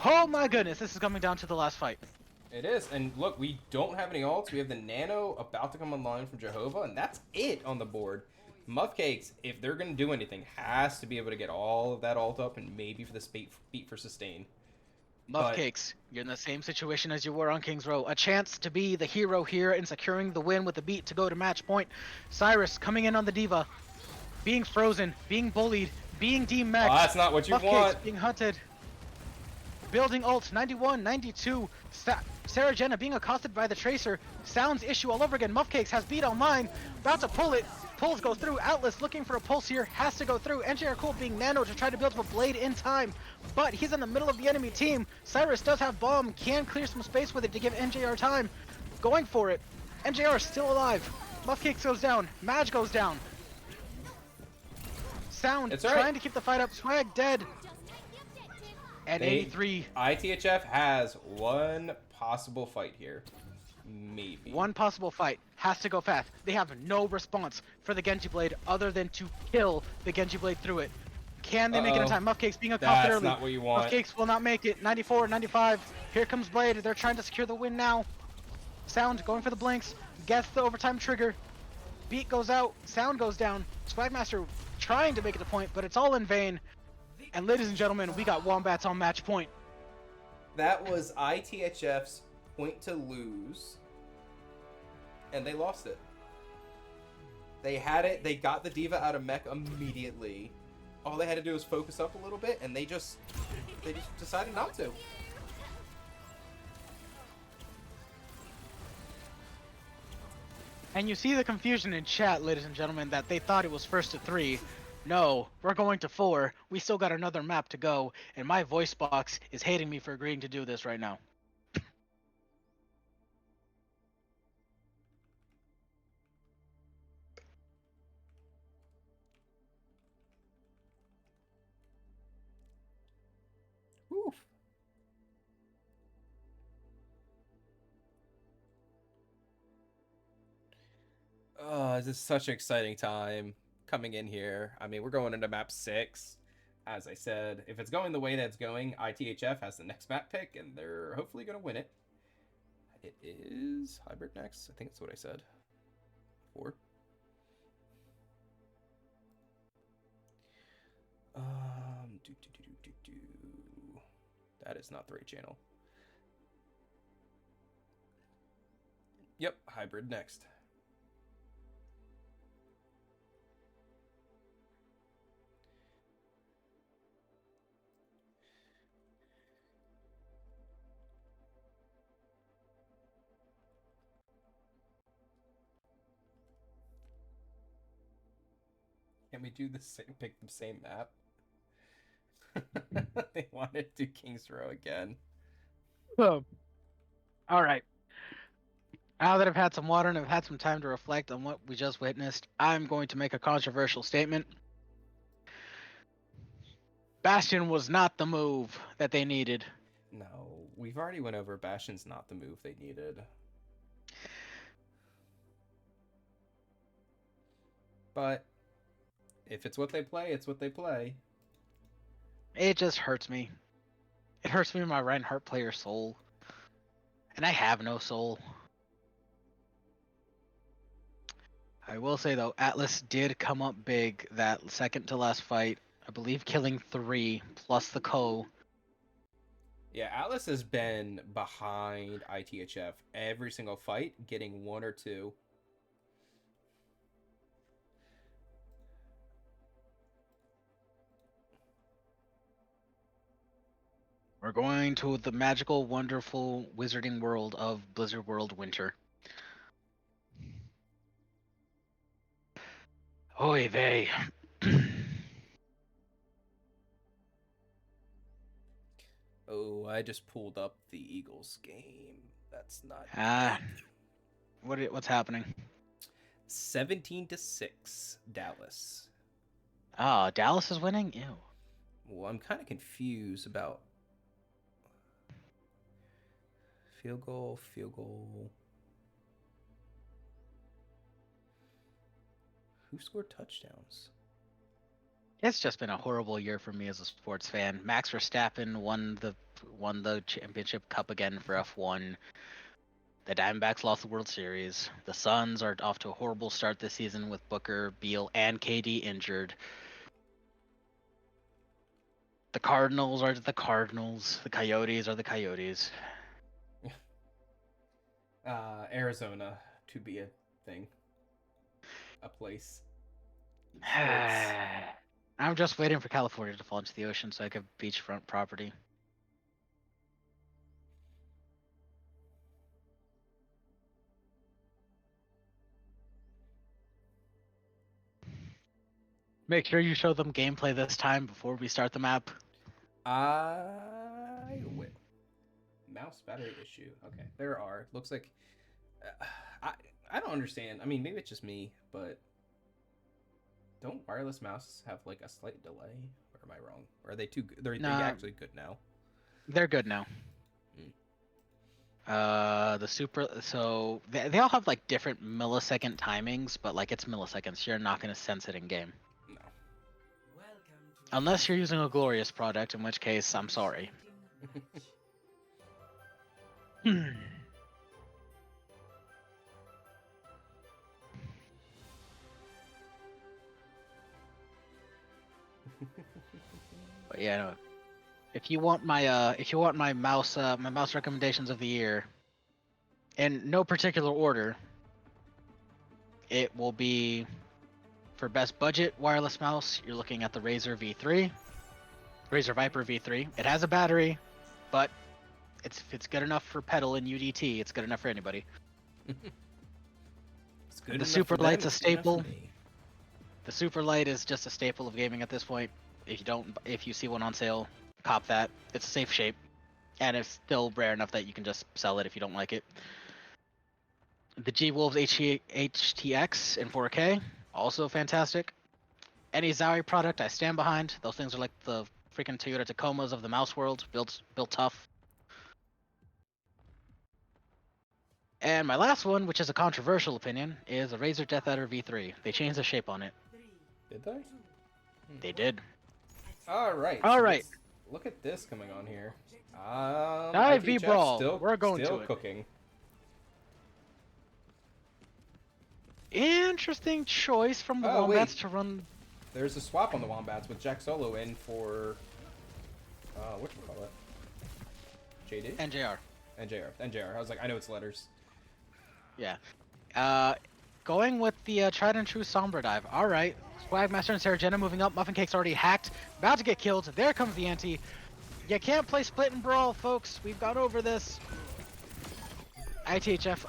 Oh my goodness, this is coming down to the last fight. It is, and look, we don't have any ults. We have the Nano about to come online from Jehovah, and that's it on the board. Muffcakes, if they're going to do anything, has to be able to get all of that ult up and maybe for this beat for sustain. Muffcakes, you're in the same situation as you were on King's Row. A chance to be the hero here in securing the win with the beat to go to match point. Cyrus coming in on the Diva, being frozen, being bullied, being demexed. Oh, that's not what you want. Being hunted. Building ult, 91, 92. Sarah Jenna being accosted by the Tracer. Sounds issue all over again. Muffcakes has beat online. About to pull it. Pulls go through. Atlas looking for a pulse here. Has to go through. NJR Cool being nano to try to build up a blade in time. But he's in the middle of the enemy team. Cyrus does have bomb. Can clear some space with it to give NJR time. Going for it. NJR still alive. Muffcakes goes down. Madge goes down. Sound trying to keep the fight up. Swag dead. At 83. ITHF has one possible fight here. Maybe. One possible fight. Has to go fast. They have no response for the Genji Blade other than to kill the Genji Blade through it. Can they make it in time? Muffcakes being accosted early. That's not what you want. Muffcakes will not make it. 94, 95. Here comes Blade. They're trying to secure the win now. Sound going for the blinks. Gets the overtime trigger. Beat goes out. Sound goes down. Swagmaster trying to make it to point, but it's all in vain. And ladies and gentlemen, we got Wombats on match point. That was ITHF's point to lose. And they lost it. They had it. They got the Diva out of mech immediately. All they had to do was focus up a little bit, and they just decided not to. And you see the confusion in chat, ladies and gentlemen, that they thought it was first to 3. No, we're going to 4. We still got another map to go, and my voice box is hating me for agreeing to do this right now. Oof. Oh, this is such an exciting time coming in here. I mean, we're going into map 6. As I said, if it's going the way that it's going, ITHF has the next map pick, and they're hopefully going to win it. It is Hybrid next. I think that's what I said. 4. That is not the right channel. Yep, Hybrid next. Can we do the same, pick the same map? They wanted to do King's Row again. Oh. All right. Now that I've had some water and I've had some time to reflect on what we just witnessed, I'm going to make a controversial statement. Bastion was not the move that they needed. No, we've already went over Bastion's not the move they needed. But if it's what they play, it's what they play. It just hurts me. It hurts me in my Reinhardt player soul. And I have no soul. I will say though, Atlas did come up big that second to last fight. I believe killing 3 plus the Ko. Yeah, Atlas has been behind ITHF every single fight, getting 1 or 2. We're going to the magical, wonderful, wizarding world of Blizzard World Winter. Oy vey. Oh, I just pulled up the Eagles game. That's not What's happening? 17-6, Dallas. Oh, Dallas is winning? Ew. Well, I'm kind of confused about field goal. Who scored touchdowns? It's just been a horrible year for me as a sports fan. Max Verstappen won the championship cup again for F1. The Diamondbacks lost the World Series. The Suns are off to a horrible start this season with Booker, Beal, and KD injured. The Cardinals are the Cardinals. The Coyotes are the Coyotes. Arizona to be a thing. A place. I'm just waiting for California to fall into the ocean so I can have beachfront property. Make sure you show them gameplay this time before we start the map. I will. Mouse battery issue. Okay, there are. Looks like I don't understand. I mean, maybe it's just me, but don't wireless mouses have like a slight delay? Or am I wrong? Or are they too good? They're actually good now. They're good now. So they all have like different millisecond timings, but like it's milliseconds. You're not going to sense it in game. No. Unless you're using a glorious product, in which case I'm sorry. But yeah, no. If you want my mouse recommendations of the year, in no particular order, it will be for best budget wireless mouse. You're looking at the Razer V3, Razer Viper V3. It has a battery, but if it's good enough for pedal and UDT, it's good enough for anybody. It's good. The Super Light's a staple. The Super Light is just a staple of gaming at this point. If you see one on sale, cop that. It's a safe shape, and it's still rare enough that you can just sell it if you don't like it. The G-Wolves HTX in 4K, also fantastic. Any Zowie product I stand behind. Those things are like the freaking Toyota Tacomas of the mouse world, built tough. And my last one, which is a controversial opinion, is a Razer Death Adder V3. They changed the shape on it. Did they? They did. Alright. All right. Look at this coming on here. IV Brawl. We're going still to it. Cooking. Interesting choice from the Wombats to run. There's a swap on the Wombats with Jack Solo in for whatchamacallit? JD? NJR. NJR. I was like, I know it's letters. Yeah. Going with the tried and true Sombra dive. Alright. Swagmaster and Saragena moving up. Muffin Cake's already hacked. About to get killed. There comes the anti. You can't play split and brawl, folks. We've gone over this. ITHF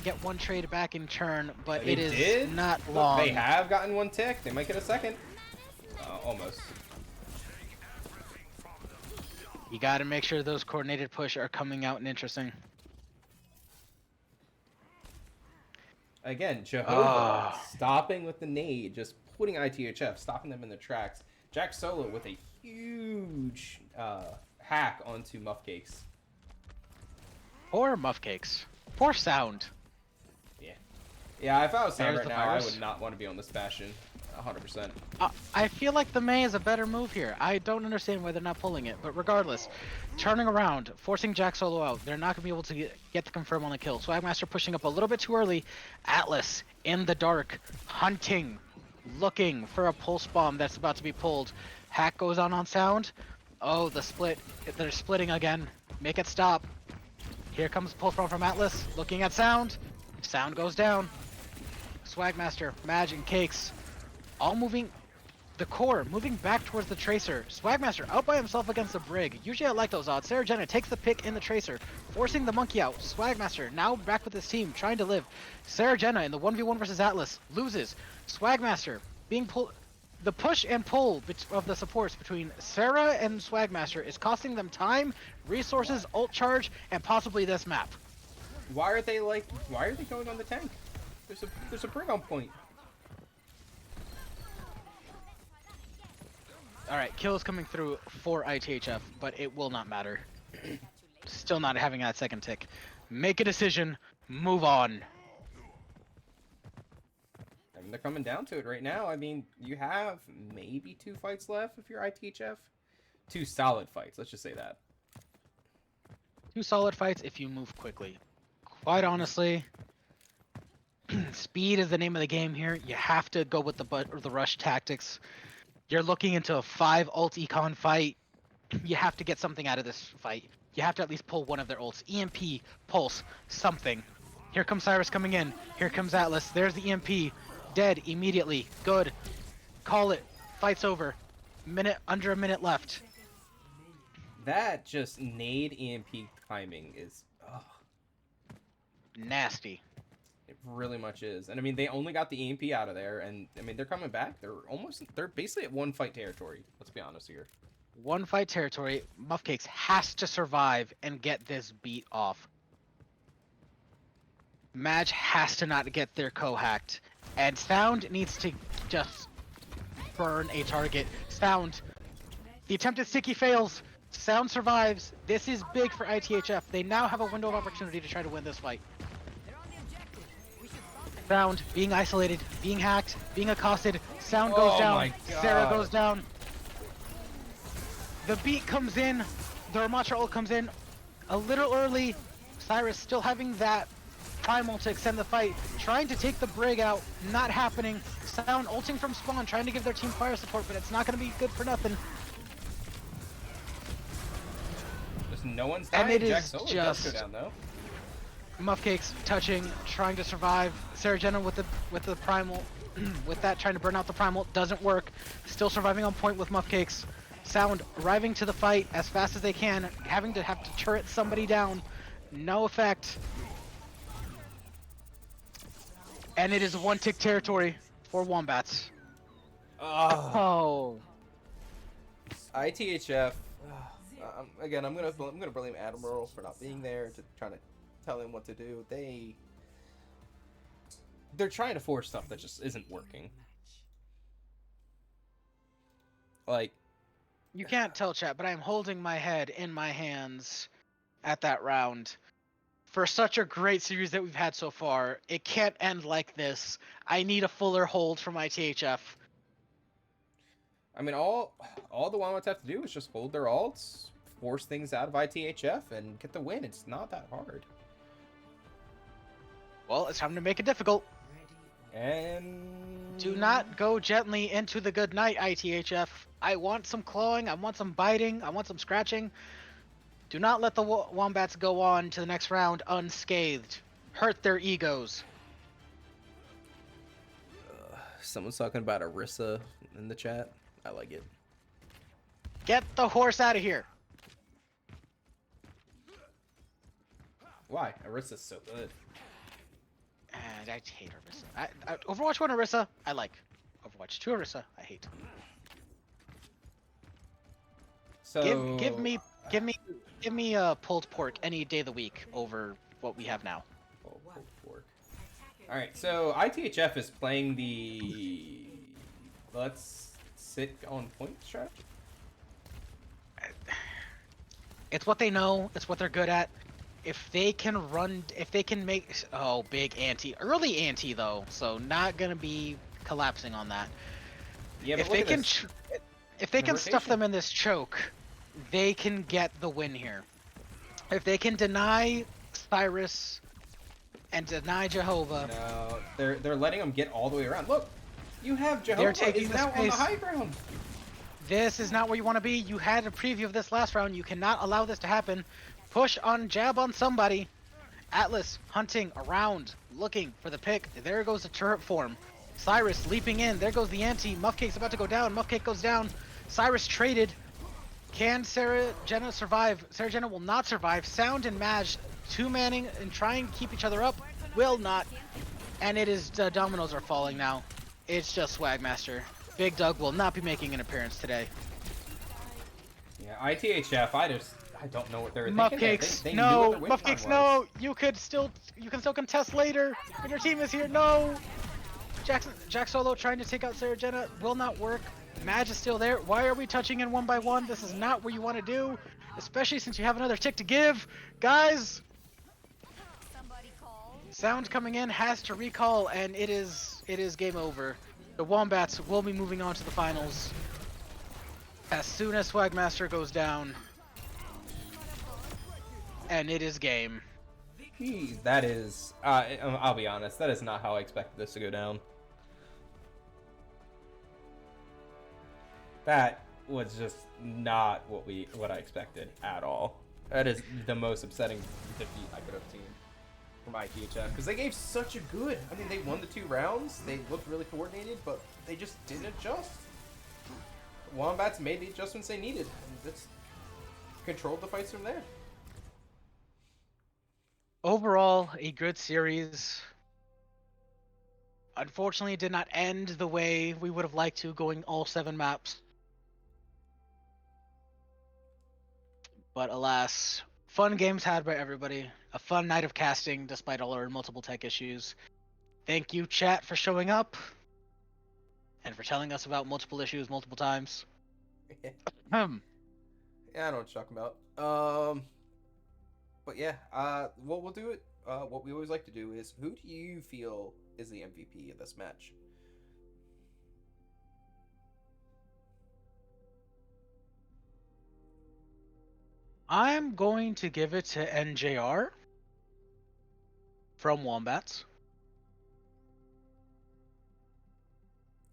get one trade back in turn, but it is not long. They have gotten one tick. They might get a second. Almost. You gotta make sure those coordinated push are coming out and interesting. Again, Jehovah stopping with the nade, just putting ITHF, stopping them in their tracks. Jack Solo with a huge hack onto Muffcakes. Poor Muffcakes. Poor Sound. Yeah, if I was Sound There's right the now, I virus. would not want to be on this Bastion. 100%. I feel like the Mei is a better move here. I don't understand why they're not pulling it, but regardless, turning around, forcing Jack Solo out, they're not going to be able to get the confirm on the kill. Swagmaster pushing up a little bit too early. Atlas in the dark, hunting, looking for a pulse bomb that's about to be pulled. Hack goes on Sound. Oh, the split. They're splitting again. Make it stop. Here comes pulse bomb from Atlas, looking at Sound. Sound goes down. Swagmaster, Madge, and Cakes all moving. The core moving back towards the Tracer. Swagmaster out by himself against the Brig. Usually I like those odds. Sarah Jenna takes the pick in the Tracer, forcing the monkey out. Swagmaster now back with his team, trying to live. Sarah Jenna in the 1v1 versus Atlas loses. Swagmaster being pulled. The push and pull of the supports between Sarah and Swagmaster is costing them time, resources, ult charge, and possibly this map. Why are they going on the tank? There's a Brig on point. Alright, kill is coming through for ITHF, but it will not matter. Still not having that second tick. Make a decision, move on. I mean, they're coming down to it right now. I mean, you have maybe 2 fights left if you're ITHF. 2 solid fights, let's just say that. 2 solid fights if you move quickly. Quite honestly, speed is the name of the game here. You have to go with the rush tactics. You're looking into a 5 ult econ fight. You have to get something out of this fight. You have to at least pull one of their ults. EMP, Pulse, something. Here comes Cyrus coming in. Here comes Atlas. There's the EMP. Dead immediately. Good. Call it. Fight's over. Under a minute left. That just nade EMP timing is Nasty. it really much is. And I mean, they only got the EMP out of there, and I mean, they're coming back. They're basically at 1 fight territory. Let's be honest here. 1 fight territory. Muffcakes has to survive and get this beat off. Madge has to not get their co-hacked. And Sound needs to just burn a target. Sound. The attempted sticky fails. Sound survives. This is big for ITHF. They now have a window of opportunity to try to win this fight. Sound being isolated, being hacked, being accosted. Sound goes down. My God. Sarah goes down. The beat comes in. The Ramatra ult comes in a little early. Cyrus still having that primal to extend the fight. Trying to take the Brig out. Not happening. Sound ulting from spawn, trying to give their team fire support, but it's not going to be good for nothing. Just no one's dying. And it Jack is Solo just does go down, though. Muffcakes touching, trying to survive. Sarah Jenna with the primal, with that trying to burn out the primal, doesn't work. Still surviving on point with Muffcakes. Sound arriving to the fight as fast as they can, having to turret somebody down. No effect. And it is 1 tick territory for Wombats. Oh. ITHF. Again, I'm gonna blame Admiral for not being there to trying to tell him what to do. They're trying to force stuff that just isn't working. Like, You can't tell, chat, but I'm holding my head in my hands at that round. For such a great series that we've had so far, it can't end like this. I need a fuller hold from ITHF. I mean, all the Wombats have to do is just hold their ults, force things out of ITHF, and get the win. It's not that hard. Well, it's time to make it difficult. And Do not go gently into the good night, ITHF. I want some clawing, I want some biting, I want some scratching. Do not let the Wombats go on to the next round unscathed. Hurt their egos. Someone's talking about Arissa in the chat. I like it. Get the horse out of here. Why? Arissa's so good. And I hate Orisa. Overwatch 1 Orisa, I like. Overwatch 2 Orisa, I hate. So Give me pulled pork any day of the week over what we have now. Oh, pulled pork. All right, so ITHF is playing the. Let's sit on point strategy? It's what they know. It's what they're good at. If they can make big early anti though, so not gonna be collapsing on that. Yeah, but If look they at can, this. if they The can stuff rotation. them in this choke, they can get the win here. If they can deny Cyrus and deny Jehovah, No, they're letting them get all the way around. Look, you have they're Jehovah taking is the now on the space. high ground. This is not where you want to be. You had a preview of this last round. You cannot allow this to happen. Push on, jab on somebody. Atlas hunting around, looking for the pick. There goes the turret form. Cyrus leaping in. There goes the anti. Muffcake's about to go down. Muffcake goes down. Cyrus traded. Can Sarah Jenna survive? Sarah Jenna will not survive. Sound and Maj two-manning and trying to keep each other up. Will not. And it is, dominoes are falling now. It's just Swagmaster. Big Doug will not be making an appearance today. Yeah, ITHF. I don't know what they were thinking there. Muffcakes, They knew what no! their win con Muffcakes, was. no! You can still contest later when your team is here. No! Jack Solo trying to take out Sarah Jenna will not work. Madge is still there. Why are we touching in 1-by-1? This is not what you want to do, especially since you have another tick to give. Guys! Sound coming in has to recall, and it is game over. The Wombats will be moving on to the finals as soon as Swagmaster goes down. And it is game. Jeez, that is. I'll be honest. That is not how I expected this to go down. That was just not what I expected at all. That is the most upsetting defeat I could have seen from ITHF because they gave such a good. I mean, they won the 2 rounds. They looked really coordinated, but they just didn't adjust. Wombats made the adjustments they needed, and just controlled the fights from there. Overall, a good series. Unfortunately, it did not end the way we would have liked to, going all 7 maps. But alas, fun games had by everybody. A fun night of casting despite all our multiple tech issues. Thank you, chat, for showing up and for telling us about multiple issues multiple times. Yeah, I know what you're talking about. But yeah, what we'll do it. What we always like to do is, who do you feel is the MVP of this match? I'm going to give it to NJR from Wombats.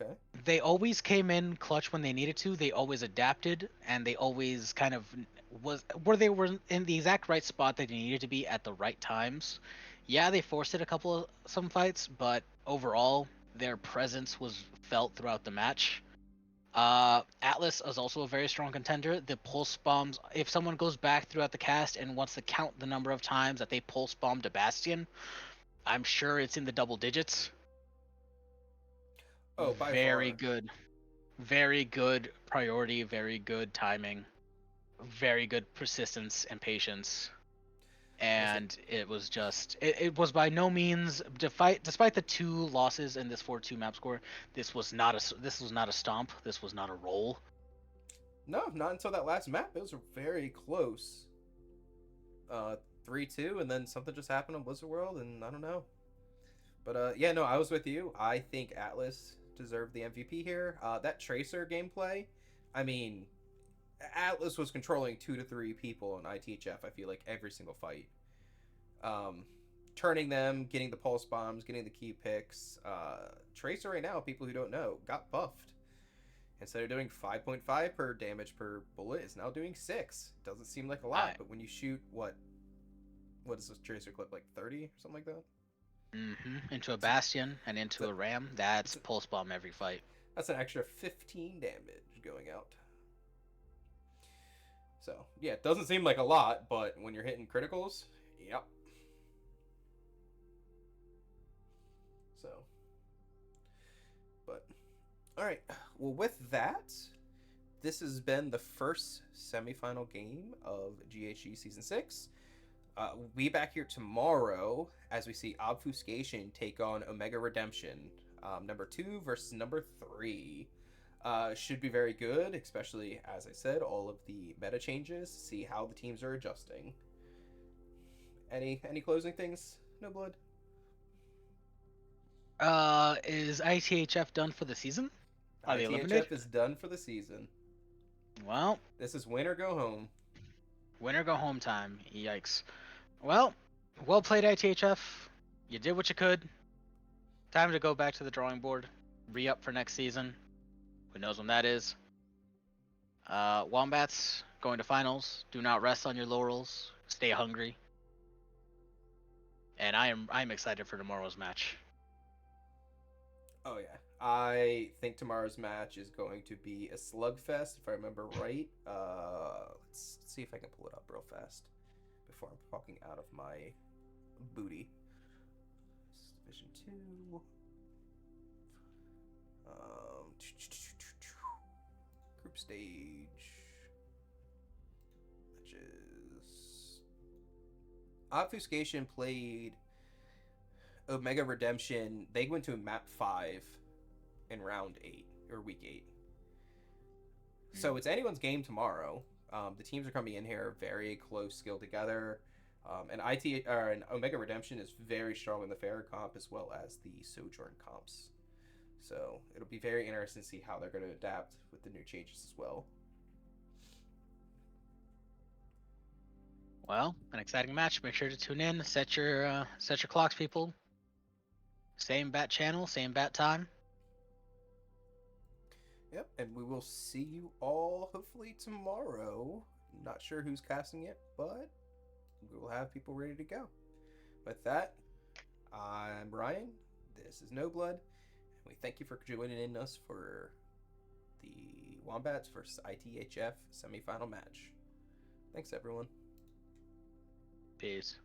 Okay. They always came in clutch when they needed to. They always adapted, and they always kind of they were in the exact right spot that they needed to be at the right times. Yeah, they forced it some fights, but overall their presence was felt throughout the match. Atlas is also a very strong contender. The pulse bombs, if someone goes back throughout the cast and wants to count the number of times that they pulse bombed a Bastion, I'm sure it's in the double digits. Oh, by Very far. good. Very good priority, very good timing, very good persistence and patience. And it was just, it was by no means, despite the 2 losses in this 4-2 map score, this was not a stomp, this was not a roll. No, not until that last map. It was very close. 3-2, and then something just happened on Blizzard World, and I don't know. But yeah, no, I was with you. I think Atlas deserved the MVP here. That Tracer gameplay, I mean, Atlas was controlling 2 to 3 people on ITHF, I feel like, every single fight. Turning them, getting the pulse bombs, getting the key picks. Tracer right now, people who don't know, got buffed. Instead of doing 5.5 per damage per bullet, is now doing 6. Doesn't seem like a lot, but when you shoot, what is this Tracer clip, like 30 or something like that? Into a Bastion and into a Ram, that's pulse bomb every fight. That's an extra 15 damage going out. So, yeah, it doesn't seem like a lot, but when you're hitting criticals, yep. So, but, alright. Well, with that, this has been the first semifinal game of GHG Season 6. We'll be back here tomorrow as we see Obfuscation take on Omega Redemption, number 2 versus number 3. Should be very good, especially as I said, all of the meta changes. See how the teams are adjusting. Any closing things? No blood. Is ITHF done for the season? Are they eliminated? ITHF is done for the season. Well, This is win or go home. win or go home time. Yikes. Well, well played, ITHF. You did what you could. Time to go back to the drawing board. Re-up for next season. Who knows when that is? Wombats going to finals. Do not rest on your laurels. Stay hungry. And I'm excited for tomorrow's match. Oh yeah, I think tomorrow's match is going to be a slugfest, if I remember right. Let's see if I can pull it up real fast before I'm talking out of my booty. Division 2. Group stage matches. Obfuscation played Omega Redemption. They went to map 5 in round 8 or week 8. So it's anyone's game tomorrow. The teams are coming in here very close skill together. And Omega Redemption is very strong in the Fair comp as well as the Sojourn comps. So it'll be very interesting to see how they're going to adapt with the new changes as well. Well, an exciting match. Make sure to tune in. Set your clocks, people. Same bat channel, same bat time. Yep, and we will see you all hopefully tomorrow. Not sure who's casting it, but we will have people ready to go. With that, I'm Ryan. This is No Blood, and we thank you for joining in us for the Wombats versus ITHF semifinal match. Thanks, everyone. Peace.